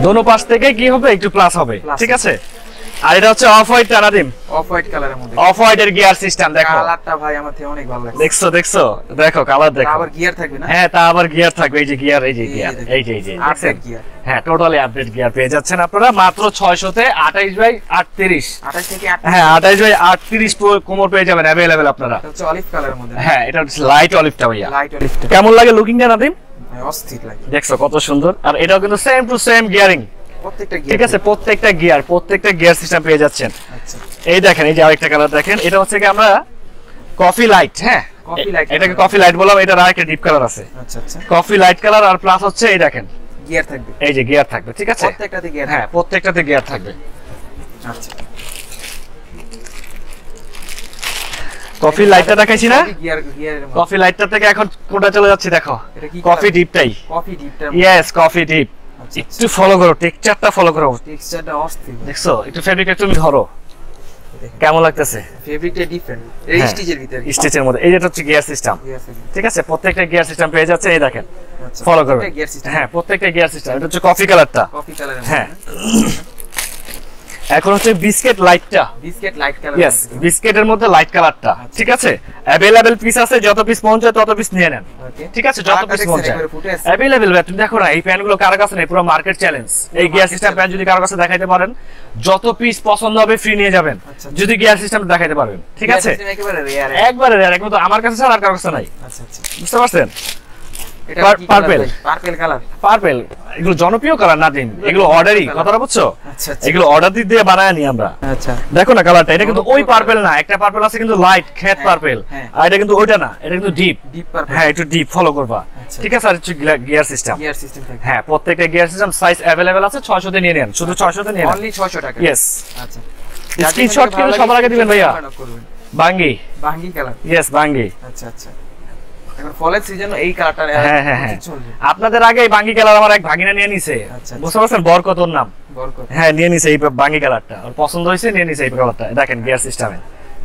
S1: দোনো পাশ থেকে কি হবে, একটু প্লাস হবে। ঠিক আছে, আর এটা হচ্ছে off white Nadim,
S2: off white কালারের মধ্যে,
S1: অফ হোয়াইট এর গিয়ার সিস্টেম দেখো,
S2: কালারটা ভাই আমার থেকে অনেক ভালো লাগছে।
S1: দেখছো দেখো কালার দেখো,
S2: আবার গিয়ার থাকবে না,
S1: হ্যাঁ তা আবার গিয়ার থাকবে, এই যে গিয়ার, এই যে গিয়ার, এই যে
S2: আপডেট গিয়ার,
S1: হ্যাঁ টোটালি আপডেট গিয়ার পেয়ে যাচ্ছেন আপনারা মাত্র 600 তে 28 বাই 38,
S2: 28 থেকে 28,
S1: হ্যাঁ 28 বাই 38 কোমর পেয়ে যাবেন अवेलेबल আপনারা।
S2: এটা হচ্ছে অলিভ কালারের মধ্যে,
S1: হ্যাঁ এটা হচ্ছে লাইট অলিভটা ভাইয়া,
S2: লাইট অলিভটা
S1: কেমন লাগে লুকিংটা নাদিম?
S2: ভাই অস্থির লাগে,
S1: দেখছো কত সুন্দর, আর এটাও কিন্তু সেম টু সেম গিয়ারিং।
S2: প্রত্যেকটা গিয়ার,
S1: ঠিক আছে, প্রত্যেকটা গিয়ার সিস্টেম পেয়ে যাচ্ছেন।
S2: আচ্ছা
S1: এই দেখেন, এই যে আরেকটা কালার দেখেন, এটা হচ্ছে কি আমরা কফি লাইট, হ্যাঁ
S2: কফি লাইট,
S1: এটাকে কফি লাইট বললাম, এটার আরেকটা ডিপ কালার আছে,
S2: আচ্ছা আচ্ছা
S1: কফি লাইট কালার, আর প্লাস হচ্ছে এই দেখেন
S2: গিয়ার থাকবে,
S1: এই যে গিয়ার থাকবে। ঠিক আছে,
S2: প্রত্যেকটাতে গিয়ার,
S1: হ্যাঁ প্রত্যেকটাতে গিয়ার থাকবে।
S2: আচ্ছা
S1: কফি লাইটটা দেখাইছি না,
S2: গিয়ারের মধ্যে,
S1: কফি লাইটটা থেকে এখন কোনটা চলে যাচ্ছে দেখো,
S2: এটা কি
S1: কফি ডিপটাই,
S2: কফি ডিপটার,
S1: ইয়েস কফি ডিপ। একটু ফলো করো, টেক্সচারটা ফলো করো,
S2: টেক্সচারটা অস্থির,
S1: দেখছো? একটু ফেব্রিকটা তুমি ধরো, কেমন লাগতেছে?
S2: ফেব্রিকটা ডিফারেন্ট, এই স্টিচের ভিতরে,
S1: স্টিচের মধ্যে, এই যেটা হচ্ছে গিয়ার সিস্টেম। ঠিক আছে, প্রত্যেকটা গিয়ার সিস্টেম পেয়ে যাচ্ছে, এই দেখেন ফলো করবে, হ্যাঁ প্রত্যেকটা গিয়ার সিস্টেম। এটা হচ্ছে কফি কালারটা,
S2: কফি কালারের,
S1: হ্যাঁ এখন হচ্ছে বিস্কিট লাইটটা,
S2: বিস্কিট লাইট কালার,
S1: ইয়েস বিস্কিটের মধ্যে লাইট কালারটা। ঠিক আছে, अवेलेबल পিস আছে, যত পিস মন চায় তত পিস নিয়ে নেন। ঠিক আছে, যত পিস মন চায় अवेलेबल ভাই। তুমি দেখো না এই প্যান্টগুলো কার কাছে নেই, পুরো মার্কেট চ্যালেঞ্জ। এই গিয়ার সিস্টেম প্যান্ট যদি কার কাছে দেখাইতে পারেন, যত পিস পছন্দ হবে ফ্রি নিয়ে যাবেন, যদি গিয়ার সিস্টেম দেখাইতে পারবেন। ঠিক আছে,
S2: একেবারে রেয়ার,
S1: একবারে রেয়ার, একদম আমার কাছে ছাড়া আর কার কাছে নাই।
S2: আচ্ছা আচ্ছা,
S1: বুঝতে পারছেন?
S2: এটা
S1: পার্পল,
S2: পার্পল কালার,
S1: পার্পল এগুলো জনপ্রিয় কালার নাদিম, এগুলো অর্ডারই, কথাটা বুঝছো?
S2: আচ্ছা আচ্ছা,
S1: এগুলো অর্ডার দিয়ে বানায় নি আমরা।
S2: আচ্ছা
S1: দেখো না কালারটা, এটা কিন্তু ওই পার্পল না, একটা পার্পল আছে কিন্তু লাইট খেত পার্পল, আর এটা কিন্তু ওইটা না, এটা কিন্তু ডিপ,
S2: ডিপ পার্পল,
S1: হ্যাঁ একটু ডিপ ফলো করবা। ঠিক আছে, আর হচ্ছে গিয়ার সিস্টেম,
S2: গিয়ার সিস্টেম থাকে,
S1: হ্যাঁ প্রত্যেকটা গিয়ার সিস্টেম সাইজ अवेलेबल আছে, 600 তে নিয়ে নেন, শুধু 600 তে নিয়ে নেন,
S2: অনলি 600 টাকা।
S1: ইয়েস,
S2: আচ্ছা
S1: স্ক্রিনশট কিন্তু সবার আগে দিবেন ভাইয়া। বাঙ্গি,
S2: বাঙ্গি কালার,
S1: ইয়েস বাঙ্গি।
S2: আচ্ছা আচ্ছা, এখন ফলের সিজন এই কালারটা,
S1: হ্যাঁ হ্যাঁ হ্যাঁ, আপনাদের আগে এই বাঙ্গি কালার আমার এক ভাগিনা নিয়ে নিছে, বুঝতে পারছেন? বরকত ওর নাম,
S2: বরকত,
S1: হ্যাঁ নিয়ে নিছে এই বাঙ্গি কালারটা, ওর পছন্দ হয়েছে, নিয়ে নিছে এই কালারটা। দেখেন গিয়ার সিস্টেমে,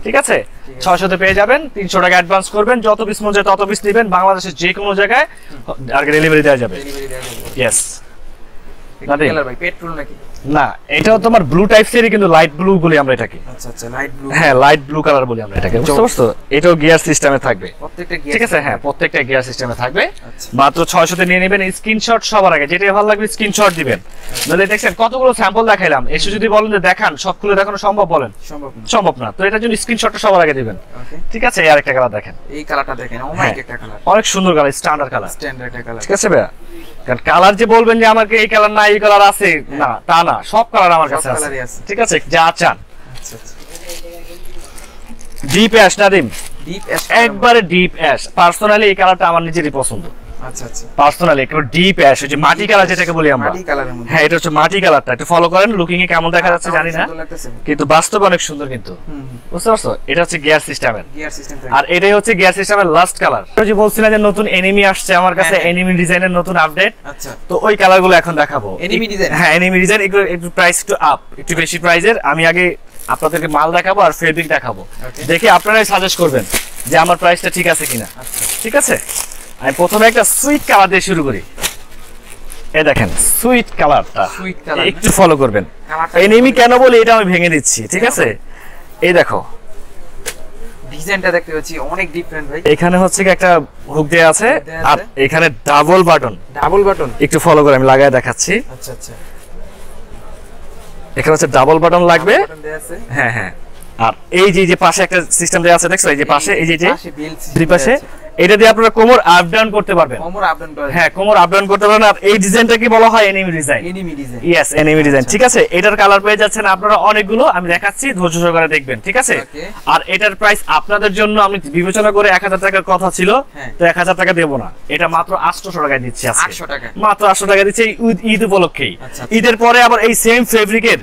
S1: ঠিক আছে 600 তে পেয়ে যাবেন, 300 টাকা অ্যাডভান্স করবেন, যত পিস মন চায় তত পিস নেবেন, বাংলাদেশের যে কোনো জায়গায় আর ডেলিভারি দেওয়া যাবে। ইয়েস,
S2: কালার ভাই পেট্রোল নাকি?
S1: না, এটাও তোমার ব্লু টাইপসেরই, কিন্তু লাইট ব্লু বলি আমরা এটাকে।
S2: আচ্ছা আচ্ছা, লাইট ব্লু।
S1: হ্যাঁ, লাইট ব্লু কালার বলি আমরা এটাকে, বুঝতে পারছো? এটাও গিয়ার সিস্টেমে থাকবে
S2: প্রত্যেকটা গিয়ার,
S1: ঠিক আছে? হ্যাঁ, প্রত্যেকটা গিয়ার সিস্টেমে থাকবে।
S2: আচ্ছা।
S1: মাত্র 600 তে নিয়ে নেবেন। স্ক্রিনশট সবার আগে, যেটা ভালো লাগবে স্ক্রিনশট দিবেন। নাহলে দেখছেন কতগুলো স্যাম্পল দেখাইলাম, এসে যদি বলেন যে দেখান, সব খুলে দেখানো সম্ভব, বলেন সম্ভব না। তো এটার জন্য স্ক্রিনশটটা সবার আগে দিবেন, ঠিক আছে? আর একটা কালার দেখেন,
S2: এই কালারটা দেখেন, অনেক একটা কালার,
S1: অনেক সুন্দর কালার, স্ট্যান্ডার্ড কালার,
S2: স্ট্যান্ডার্ড একটা কালার,
S1: ঠিক আছে ভাইয়া? কারণ কালার যে বলবেন যে আমাকে এই কালার না, এই কালার আছে না, তা না, সব কালার আমার কাছে আছে, ঠিক আছে? যা চান।
S2: আচ্ছা আচ্ছা,
S1: deep ash Nadim,
S2: deep ash,
S1: একবারে ডিপ অ্যাশ। পার্সোনালি এই কালারটা আমার নিজেরই পছন্দ।
S2: আচ্ছা আচ্ছা,
S1: পার্সোনালি একটু ডিপ অ্যাশ, ওই যে মাটি কালার যেটাকে বলি আমরা,
S2: মাটি কালারের মধ্যে।
S1: হ্যাঁ, এটা হচ্ছে মাটি কালারটা। একটু ফলো করেন, লুকিং এ কেমন দেখা যাচ্ছে জানি না, কিন্তু বাস্তবে অনেক সুন্দর, কিন্তু বুঝতে পারছো? এটা হচ্ছে গিয়ার সিস্টেমের,
S2: গিয়ার সিস্টেম,
S1: আর এটাই হচ্ছে গিয়ার সিস্টেমের লাস্ট কালার। যে বলছিলাম যে নতুন এনিমি আসছে আমার কাছে, এনিমি ডিজাইনের নতুন আপডেট।
S2: আচ্ছা,
S1: তো ওই কালারগুলো এখন দেখাবো।
S2: এনিমি ডিজাইন,
S1: হ্যাঁ, এনিমি ডিজাইন, এগুলো একটু প্রাইস একটু আপ, একটু বেশি প্রাইজের। আমি আগে আপনাদেরকে মাল দেখাবো আর ফেব্রিক দেখাবো, দেখে আপনারাই সাজেস্ট করবেন যে আমার প্রাইসটা ঠিক আছে কিনা, ঠিক আছে? আমি প্রথমে একটা সুইট কালার দিয়ে শুরু করি। এই দেখেন সুইট কালারটা,
S2: সুইট কালার,
S1: একটু ফলো করবেন। এনিমি কেন বলি এটা আমি ভেঙে দিচ্ছি, ঠিক আছে? এই দেখো
S2: ডিজাইনটা দেখতে পাচ্ছি অনেক ডিফারেন্ট ভাই।
S1: এখানে হচ্ছে কি একটা হুক দেয়া আছে, আর এখানে ডাবল বাটন,
S2: ডাবল বাটন,
S1: একটু ফলো করে আমি লাগায় দেখাচ্ছি।
S2: আচ্ছা আচ্ছা,
S1: এখানে হচ্ছে ডাবল বাটন লাগবে,
S2: বাটন দেয়া আছে,
S1: হ্যাঁ হ্যাঁ। আর এই যে পাশে একটা সিস্টেম দেয়া আছে, দেখছো? এই যে পাশে, এই যে
S2: পাশে বেল সিস্টেম,
S1: দুই পাশে, এটা দিয়ে আপনারা কোমর আপ ডাউন করতে পারবেন।
S2: কোমর আপ ডাউন করা,
S1: হ্যাঁ, কোমর আপ ডাউন করতে পারবেন। আর এই ডিজাইনটা কি বলা হয়? Enemy design.
S2: Enemy design,
S1: yes, enemy design, ঠিক আছে? এটার কালার পেয়ে যাচ্ছেন আপনারা অনেকগুলো, আমি দেখাচ্ছি, ধৈর্য সহকারে দেখবেন, ঠিক আছে? আর এটার প্রাইস আপনাদের জন্য আমি বিবেচনা করে 1000 টাকার কথা ছিল, তো 1000 টাকা দেব না, এটা মাত্র 800 টাকায় দিচ্ছি আজকে।
S2: 800 টাকা,
S1: মাত্র 800 টাকা দিচ্ছি ঈদ উপলক্ষেই। ঈদের পরে আবার এই সেম ফেব্রিকের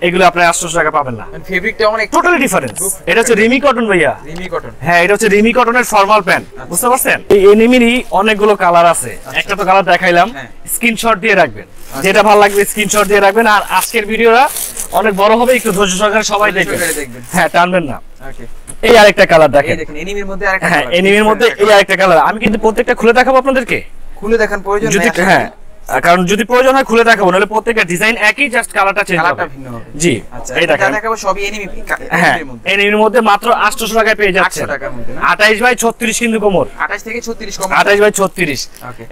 S1: এগুলো আপনারা 800 টাকা পাবেন না।
S2: ফেব্রিকটা অনেক
S1: টোটালি ডিফারেন্স। এটা হচ্ছে রিমি কটন ভাইয়া,
S2: রিমি কটন,
S1: হ্যাঁ, এটা হচ্ছে রিমি কটনের ফর্মাল প্যান্ট, বুঝতে পারছেন? এই এনিমিরই অনেকগুলো কালার আছে, একটা তো কালার দেখাইলাম, স্ক্রিনশট দিয়ে রাখবেন, যেটা ভালো লাগবে স্ক্রিনশট দিয়ে রাখবেন। আর আজকের ভিডিওটা অনেক বড় হবে, একটু ধৈর্য সহকারে সবাই দেখবেন, হ্যাঁ, টানবেন না।
S2: ওকে,
S1: এই আরেকটা কালার দেখেন,
S2: এনিমির মধ্যে আরেকটা,
S1: হ্যাঁ, এনিমির মধ্যে এই আরেকটা কালার। আমি কিন্তু প্রত্যেকটা খুলে দেখাবো আপনাদেরকে,
S2: খুলে দেখান প্রয়োজন
S1: যদি, হ্যাঁ, কারণ যদি প্রয়োজন হয় খুলে দেখাবো, নাহলে প্রত্যেকটা ডিজাইন একই, জাস্ট কালারটা চেঞ্জ হবে, জি। এই দেখেন,
S2: দেখাবো সবই এনিমি,
S1: হ্যাঁ, এনিমির মধ্যে মাত্র 800 টাকায় পেয়ে যাচ্ছে,
S2: 800 টাকার মধ্যে,
S1: 28 বাই 36 কিন্তু কোমর,
S2: 28 থেকে 36 কম,
S1: 28 বাই 36।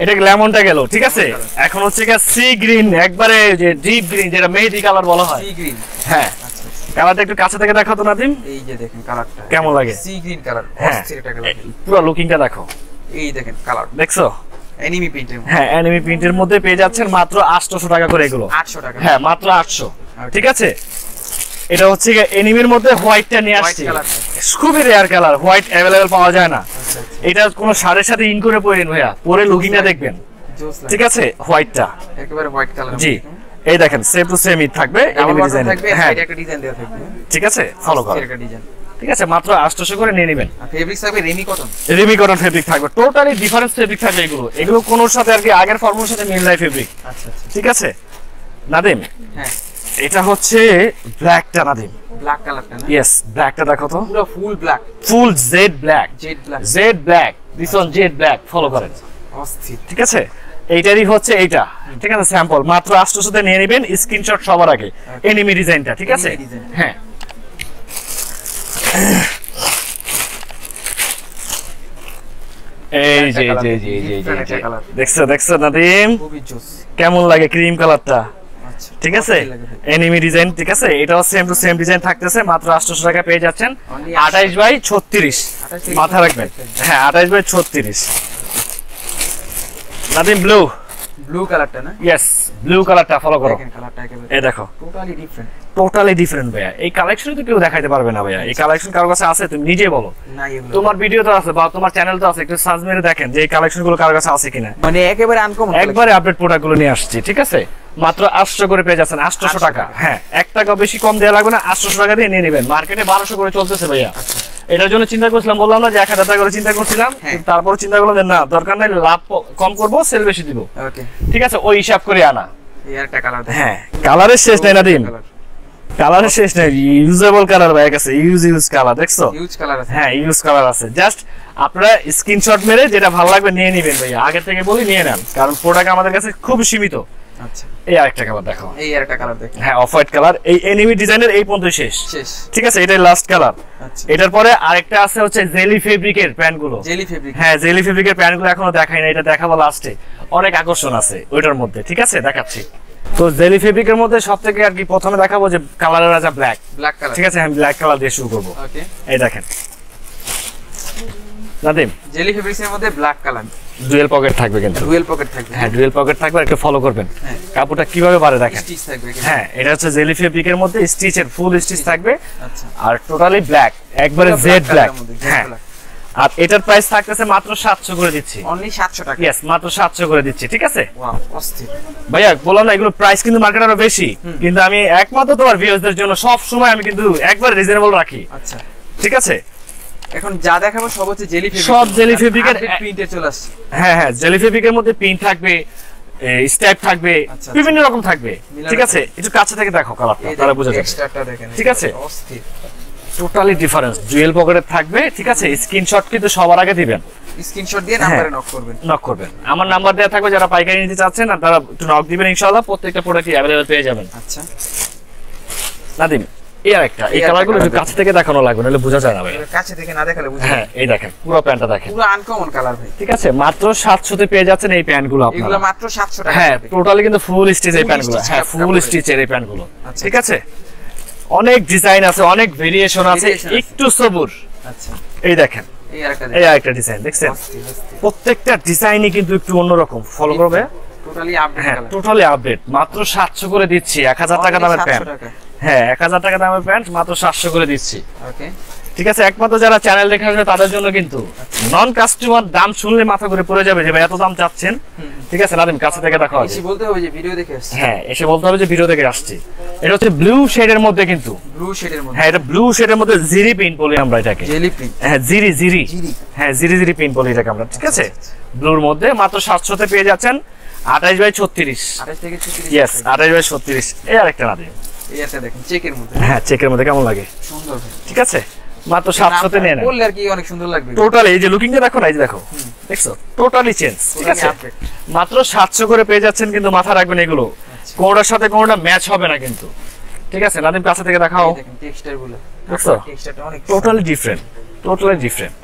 S1: এটা লেমনটা গেল, ঠিক আছে? এখন হচ্ছে সি গ্রিন, একবারে যে ডিপ গ্রিন, যেটা মেহেদি কালার বলা হয়,
S2: সি গ্রিন,
S1: হ্যাঁ। কালারটা একটু কাছে থেকে দেখাও তো নাদিম,
S2: এই যে দেখেন কালারটা
S1: কেমন লাগে,
S2: সি গ্রিন কালার,
S1: হ্যাঁ,
S2: অস্থির একটা কালার,
S1: পুরো লুকিংটা দেখো,
S2: এই দেখেন কালার,
S1: দেখছো?
S2: এনিমি প্রিন্টের,
S1: হ্যাঁ, এনিমি প্রিন্টের মধ্যে পেয়ে যাচ্ছেন মাত্র 800 টাকা করে এগুলো,
S2: 800 টাকা,
S1: হ্যাঁ, মাত্র 800, ঠিক আছে? এটা হচ্ছে এনিমির মধ্যে হোয়াইটটা নিয়ে আসছে, খুবই রেয়ার কালার, হোয়াইট अवेलेबल পাওয়া যায় না। এটা কোন শাড়ির সাথে ইন করে পরেন ভাইয়া, পরে লুকিংটা দেখবেন, ঠিক আছে? হোয়াইটটা
S2: একেবারে হোয়াইট কালার,
S1: জি। এই দেখেন সেম টু সেম থাকবে, এনিমি ডিজাইন
S2: থাকবে,
S1: হ্যাঁ,
S2: এটা একটা ডিজাইন দেওয়া থাকবে,
S1: ঠিক আছে? ফলো করুন,
S2: এটা ডিজাইন,
S1: ঠিক আছে? মাত্র 800 করে নিয়ে নেবেন।
S2: ফেব্রিক থাকবে Rimi cotton,
S1: Rimi cotton fabric থাকবে, টোটালি ডিফারেন্স ফেব্রিক থাকবে এগুলো কোনোর সাথে আর কি আগের ফর্মুলার সাথে মিল নাই ফেব্রিক,
S2: আচ্ছা আচ্ছা,
S1: ঠিক আছে? নাদিম,
S2: হ্যাঁ,
S1: এটা হচ্ছে ব্ল্যাকটা নাদিম,
S2: ব্ল্যাক কালারটা না?
S1: ইয়েস, ব্ল্যাকটা দেখো তো,
S2: পুরো full black,
S1: full jet black,
S2: jet black,
S1: this one jet black, follow করেন,
S2: অস্থির,
S1: ঠিক আছে? এইটারই হচ্ছে এইটা, ঠিক আছে? স্যাম্পল মাত্র 800 তে নিয়ে নেবেন, স্ক্রিনশট সবার আগে, এনিমি ডিজাইনটা, ঠিক আছে? হ্যাঁ, এই যে দেখছো নাদিম,
S2: খুবই জোস,
S1: কেমন লাগে ক্রিম কালারটা, ঠিক আছে? এনিমি ডিজাইন, ঠিক আছে? এটাও সেম টু সেম ডিজাইন থাকতেছে, মাত্র 800 টাকা পেয়ে যাচ্ছেন, 28 বাই 36, মাথা রাখবেন, হ্যাঁ, 28 বাই 36। নাদিম ব্লু,
S2: ব্লু কালারটা না?
S1: ইয়েস, ব্লু কালারটা ফলো করো,
S2: দেখেন কালারটা একেবারে,
S1: এই দেখো,
S2: টোটালি ডিফারেন্ট,
S1: টোটালি ডিফারেন্ট ভাইয়া। এই কালেকশন তো কেউ দেখাইতে পারবে না ভাইয়া, এই কালেকশন কারো কাছে আছে তুমি নিজে বলো,
S2: না এগুলো
S1: তোমার ভিডিও তো আছে বা তোমার চ্যানেল তো আছে, একটু সার্চ মেরে দেখেন যে এই কালেকশন গুলো কারো কাছে আছে কিনা,
S2: মানে একেবারে আনকমন,
S1: একবারে আপডেট প্রোডাক্ট গুলো নিয়ে আসছি, ঠিক আছে? মাত্র 800 করে পেয়ে যাচ্ছেন, 800 টাকা, হ্যাঁ, 1 টাকা বেশি কম দেওয়া লাগবে না, 800 টাকা দিয়ে নিয়ে নেবেন। মার্কেটে 1200 করে চলতেছে ভাইয়া, এটার জন্য চিন্তা করছিলাম, বললাম না যে 1000 টাকা করে চিন্তা করছিলাম, তারপর চিন্তা করলাম যে না, দরকার নাই, লাভ কম করব, সেল বেশি দিব, ওকে, ঠিক আছে? ওই হিসাব করে আনা।
S2: এই একটা কালার,
S1: হ্যাঁ, কালারের শেষ নাই নাদিম, কালারের শেষ নাই, ইউজেবল কালার ভাই কাছে, ইউজ কালার, দেখছো?
S2: ইউজ কালার আছে,
S1: হ্যাঁ, ইউজ কালার আছে, জাস্ট আপনারা স্ক্রিনশট মেরে যেটা ভালো লাগবে নিয়ে নেবেন ভাইয়া, আগে থেকে বলি নিয়ে নেন, কারণ প্রোডাক্ট আমাদের কাছে খুব সীমিত,
S2: আচ্ছা
S1: এই আরেকটা কালার দেখো,
S2: এই আরেকটা কালার দেখো।
S1: হ্যাঁ অফ হোয়াইট কালার। এই এনিমি ডিজাইনের এই পর্যন্ত শেষ, ঠিক আছে, এটাই লাস্ট কালার।
S2: আচ্ছা
S1: এটার পরে আরেকটা আছে হচ্ছে জেলি ফেব্রিকের প্যান্ট গুলো।
S2: জেলি ফেব্রিক,
S1: হ্যাঁ জেলি ফেব্রিকের প্যান্ট গুলো এখনো দেখাই না, এটা দেখাবো লাস্টে। অনেক আকর্ষণ আছে ওইটার মধ্যে, ঠিক আছে, দেখাচ্ছি। তো জেলি ফেব্রিকের মধ্যে সবথেকে আর কি প্রথমে দেখাবো যে কালারের রাজা ব্ল্যাক,
S2: ব্ল্যাক কালার,
S1: ঠিক আছে, আমি ব্ল্যাক কালার দিয়ে শুরু করবো।
S2: ওকে
S1: এই দেখেন নাদিম,
S2: জেলি ফেব্রিক্সের মধ্যে ব্ল্যাক কালার,
S1: ডুয়েল পকেট থাকবে কিন্তু,
S2: ডুয়েল পকেট থাকবে।
S1: হ্যাঁ ডুয়েল পকেট থাকবে, একটু ফলো করবেন কাপড়টা কিভাবে বাড়ে দেখেন।
S2: স্টিচ থাকবে এখানে।
S1: হ্যাঁ এটা হচ্ছে জেলি ফেব্রিকের মধ্যে স্টিচের ফুল স্টিচ থাকবে।
S2: আচ্ছা
S1: আর টোটালি ব্ল্যাক, একবারে জেড ব্ল্যাক। হ্যাঁ আর এটার প্রাইস থাকতেছে মাত্র 700 করে দিচ্ছি,
S2: অনলি 700 টাকা।
S1: यस মাত্র 700 করে দিচ্ছি, ঠিক আছে।
S2: ওয়াও অস্থির
S1: ভাইয়া বললাম না এগুলো প্রাইস কিন্তু মার্কেটে আরো বেশি, কিন্তু আমি একমাত্র তোমার ভিউয়ারদের জন্য সব সময় আমি কিন্তু একবার রিজনেবল রাখি।
S2: আচ্ছা
S1: ঠিক আছে,
S2: এখন যা দেখাবো সব হচ্ছে জেলি ফেব্রিক,
S1: সব জেলি ফেব্রিকের
S2: প্রিন্টে চলে আসছে।
S1: হ্যাঁ হ্যাঁ জেলি ফেব্রিকের মধ্যে প্রিন্ট থাকবে, স্ট্যাপ থাকবে,
S2: আচ্ছা,
S1: বিভিন্ন রকম থাকবে, ঠিক আছে। একটু কাছে থেকে দেখো কালারটা, তাহলে বোঝা যাবে।
S2: এক্সট্রাটা দেখেন,
S1: ঠিক আছে,
S2: অস্থির,
S1: টোটালি ডিফারেন্স। জুয়েল পকেটে থাকবে, ঠিক আছে। স্ক্রিনশট কিন্তু সবার আগে দিবেন,
S2: স্ক্রিনশট দিয়ে নম্বরে নক করবেন,
S1: নক করবেন। আমার নাম্বার দেওয়া থাকবে, যারা পাইকারি নিতে চাচ্ছেন আর তারা একটু নক দিবেন, ইনশাআল্লাহ প্রত্যেকটা প্রোডাক্টই अवेलेबल পেয়ে যাবেন।
S2: আচ্ছা
S1: নাদিম এই আরেকটা, এই কালারগুলো একটু কাছে থেকে দেখানো লাগবে, নাহলে বোঝা যায় না ভাই।
S2: কাছে থেকে না দেখালে বুঝবেন।
S1: হ্যাঁ এই দেখেন পুরো প্যান্টটা দেখেন,
S2: পুরো আনকমন কালার ভাই,
S1: ঠিক আছে। মাত্র 700 তে পেয়ে যাচ্ছেন এই প্যান্টগুলো
S2: এগুলো
S1: আপনারা।
S2: মাত্র 700 টাকা।
S1: হ্যাঁ টোটালি কিন্তু ফুল স্টিচ এই প্যান্টগুলো,
S2: stitch
S1: হ্যাঁ ফুল
S2: কাপড়ের।
S1: স্টিচের এই প্যান্টগুলো,
S2: আচ্ছা।
S1: ঠিক আছে। অনেক ডিজাইন আছে, অনেক ভেরিয়েশন আছে,
S2: Variation আছে।
S1: একটু সবুর।
S2: আচ্ছা
S1: এই দেখেন,
S2: এই আরেকটা
S1: এই আরেকটা ডিজাইন দেখছেন,
S2: অস্থির, অস্থির।
S1: প্রত্যেকটা ডিজাইনই কিন্তু একটু অন্যরকম, ফলো করবে।
S2: টোটালি আপডেট
S1: হ্যাঁ
S2: কালার,
S1: টোটালি আপডেট, মাত্র 700 করে দিচ্ছি। 1000 টাকা দামের প্যান্ট, হ্যাঁ 1000 টাকা দামের প্যান্ট মাত্র 700 করে দিচ্ছি,
S2: ওকে
S1: ঠিক আছে। একমাত্র যারা চ্যানেল দেখে আসবে তাদের জন্য কিন্তু। নন কাস্টমার দাম শুনলে মাথা ঘুরে পড়ে যাবে যে ভাই এত দাম চাচ্ছেন, ঠিক আছে। নাদিম কাছে থেকে দেখো আগে।
S2: এসে বলতে হবে যে ভিডিও দেখে আসছে,
S1: হ্যাঁ এসে বলতে হবে যে ভিডিও দেখে আসছি। এটা হচ্ছে ব্লু শেডের মধ্যে কিন্তু,
S2: ব্লু শেডের মধ্যে,
S1: হ্যাঁ এটা ব্লু শেডের মধ্যে জিরি প্রিন্ট বলি আমরা এটাকে,
S2: জেলি প্রিন্ট,
S1: হ্যাঁ জিরি জিরি,
S2: জিরি।
S1: হ্যাঁ জিরি জিরি প্রিন্ট বলি এটাকে আমরা, ঠিক আছে। ব্লুর মধ্যে মাত্র 700 তে পেয়ে যাচ্ছেন 28/36,
S2: 28 থেকে 36।
S1: ইয়েস 28/36। এই আরেকটা নাদিম,
S2: এই একটা দেখেন চেকের মধ্যে,
S1: হ্যাঁ চেকের মধ্যে কেমন লাগে,
S2: সুন্দর ভাই,
S1: ঠিক আছে। মাত্র 700 তে নিয়ে নেন।
S2: বললে আর কি অনেক সুন্দর লাগবে।
S1: টোটালি এই যে লুকিংটা দেখো না, এই যে দেখো, দেখছো টোটালি চেঞ্জ, ঠিক আছে।
S2: update।
S1: মাত্র 700 করে পেয়ে যাচ্ছেন, কিন্তু মাথা রাখবেন এগুলো কোনটার সাথে কোনটা ম্যাচ হবে না কিন্তু, ঠিক আছে। নাদিম কাছে থেকে দেখাও,
S2: এই দেখেন টেক্সচার গুলো,
S1: দেখছো
S2: টেক্সচারটা অনেক
S1: টোটালি ডিফারেন্ট, টোটালি ডিফারেন্ট।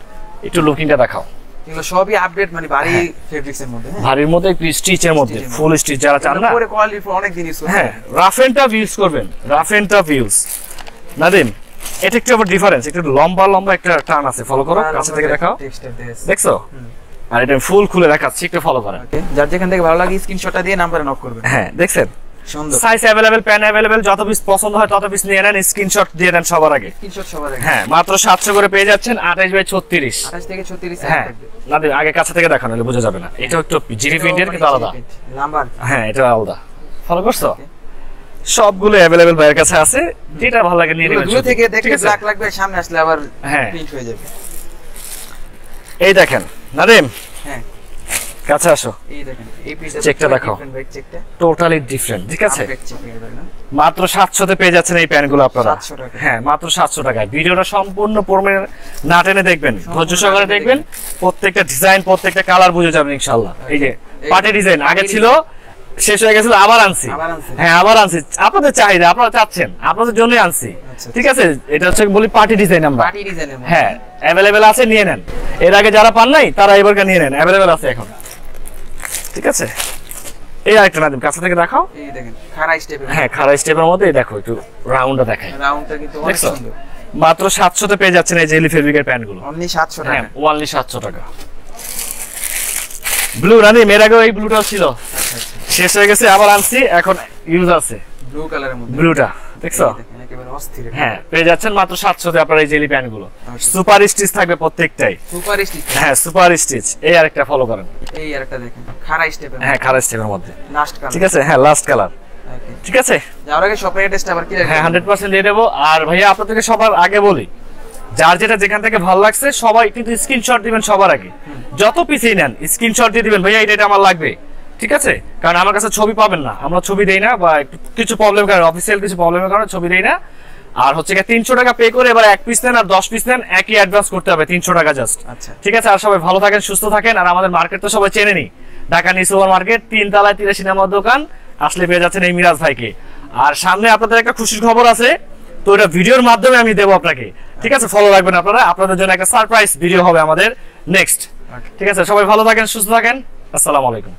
S1: একটু লুকিংটা দেখাও,
S2: এগুলো সবই আপডেট, মানে ভারী ফেব্রিক্স এর মধ্যে, হ্যাঁ
S1: ভারীর মধ্যে একটু স্টিচের মধ্যে,
S2: Stitch এর
S1: ফুল স্টিচ যারা চান না,
S2: পরে কোয়ালিটি ফর অনেক দিন ইউজ করতে
S1: হ্যাঁ রাফ এন্ড টাফ ইউজ করবেন, rough and tough use. Nadim এটা একটু আবার ডিফারেন্স, একটু লম্বা লম্বা একটা টার্ন আছে, ফলো করো, কাছে থেকে দেখাও,
S2: টেক্সচার দেশ।
S1: দেখছো। আর এটা ফুল খুলে দেখাচ্ছি, একটু ফলো করেন।
S2: ওকে, যার যেখান থেকে ভালো লাগে স্ক্রিনশটটা দিয়ে নম্বরে নক করবেন।
S1: হ্যাঁ দেখছেন,
S2: সুন্দর
S1: সাইজ अवेलेबल, প্যান अवेलेबल, যত পিস পছন্দ হয় তত পিস নিয়ে নেন, স্ক্রিনশট দিয়ে দেন সবার আগে।
S2: স্ক্রিনশট সবার আগে।
S1: হ্যাঁ মাত্র 700 করে পেয়ে যাচ্ছেন 28/36।
S2: 28 থেকে 36
S1: হ্যাঁ নাদিম আগে কাছে থেকে দেখানো, নাহলে বোঝা যাবে না। এটা একটু জিরি প্রিন্টের কিন্তু আলাদা,
S2: নাম্বার,
S1: হ্যাঁ এটা আলাদা, ফলো করছো। সবগুলো अवेलेबल ভাইয়ের কাছে আছে, যেটা ভালো লাগে নিয়ে নেবেন।
S2: দূর থেকে দেখলে
S1: ঠিক আছে?
S2: ব্ল্যাক লাগবে, সামনে আসলে আবার
S1: হ্যাঁ।
S2: প্রিন্ট হয়ে যাবে।
S1: এই দেখেন নাদিম
S2: হ্যাঁ
S1: কাছে আসো,
S2: এই দেখেন এই পিসটা
S1: চেকটা দেখো,
S2: চেকটা
S1: টোটালি ডিফারেন্ট, ঠিক আছে।
S2: আপডেট চেক এর না,
S1: মাত্র 700 তে পেয়ে যাচ্ছেন এই প্যান্টগুলো আপনারা,
S2: 700 টাকা।
S1: হ্যাঁ মাত্র 700 টাকায়। ভিডিওটা সম্পূর্ণ পড়বে না টেনে দেখবেন, ধৈর্য সহকারে দেখবেন, প্রত্যেকটা ডিজাইন প্রত্যেকটা কালার বুঝে যাবেন ইনশাআল্লাহ। এই যে পার্টি ডিজাইন আগে ছিল, শেষ হয়ে গেছিল, আবার আনছি, হ্যাঁ আবার আনছি, আপনাদের চাহিদা, আপনারা চাচ্ছেন, আপনাদের জন্যই আনছি, ঠিক আছে। এটা হচ্ছে বলি পার্টি ডিজাইন আমরা,
S2: পার্টি ডিজাইনের মধ্যে,
S1: হ্যাঁ अवेलेबल আছে, নিয়ে নেন। এর আগে যারা পান নাই তারা এবারকার নিয়ে নেন, अवेलेबल আছে এখন, ঠিক আছে। এই আরেকটা নাদিম কাছে থেকে দেখাও,
S2: এই দেখেন খাড়া স্টেপের,
S1: হ্যাঁ খাড়া স্টেপের মধ্যে, এই দেখো একটু রাউন্ডটা দেখাই,
S2: রাউন্ডটা কিন্তু অনেক
S1: দেখছো?
S2: সুন্দর।
S1: মাত্র 700 তে পেয়ে যাচ্ছেন এই জেলি ফেব্রিকের প্যান্টগুলো,
S2: অনলি 700
S1: হ্যাঁ
S2: টাকা।
S1: ওনলি 700 টাকা। ব্লু নাদিম এর আগেও এই ব্লুটাও ছিল, শেষ হয়ে গেছে, আবার আনছি, এখন ইউজ আছে
S2: ব্লু কালারের মধ্যে,
S1: ব্লুটা, দেখছো?
S2: এই দেখেন একেবারে অস্থির,
S1: হ্যাঁ পেয়ে যাচ্ছেন মাত্র 700 তে আপনারা এই জেলি প্যান্টগুলো। সুপার স্টিচ থাকবে প্রত্যেকটাই,
S2: সুপার স্টিচ,
S1: হ্যাঁ সুপার স্টিচ। এই আরেকটা ফলো করেন,
S2: এই আরেকটা দেখেন খাড়া স্টেপের,
S1: হ্যাঁ খাড়া স্টেপের মধ্যে,
S2: লাস্ট কালার,
S1: ঠিক আছে, হ্যাঁ লাস্ট কালার, ঠিক আছে।
S2: যাওয়ার আগে শপের অ্যাড্রেসটা আবার কি রাখবেন?
S1: হ্যাঁ 100% দিয়ে দেবো। আর ভাইয়া আপনাদেরকে সবার আগে বলি, যার যেটা যেখান থেকে ভালো লাগছে সবাই কিন্তু স্ক্রিনশট দিবেন সবার আগে, যত পিসেই নেন স্ক্রিনশট দিয়ে দিবেন, ভাইয়া এটা আমার লাগবে, ঠিক আছে। কারণ আমার কাছে ছবি পাবেন না, আমরা ছবি দেই না, বা কিছু প্রবলেম কারণে, অফিসিয়াল কিছু প্রবলেমের কারণে ছবি দেই না। আর হচ্ছে 300 টাকা পে করে এবার 1 পিস নেন আর 10 পিস নেন, একই অ্যাডভান্স করতে হবে, 300 টাকা জাস্ট,
S2: আচ্ছা
S1: ঠিক আছে। আর সবাই ভালো থাকেন, সুস্থ থাকেন। আর আমাদের মার্কেট তো সবাই চেনেনি, ঢাকা নিউ সুপার মার্কেট, 3 তলায় 83 নম্বর দোকান, আসলে পেয়ে যাচ্ছেন এই মিরাজ ভাইকে। আর সামনে আপনাদের একটা খুশির খবর আছে, তো এটা ভিডিওর মাধ্যমে আমি দেবো আপনাকে, ঠিক আছে? ফলো রাখবেন আপনারা, আপনাদের জন্য একটা সারপ্রাইজ ভিডিও হবে আমাদের নেক্সট, ঠিক আছে? সবাই ভালো থাকেন, সুস্থ থাকেন, আসসালামু আলাইকুম।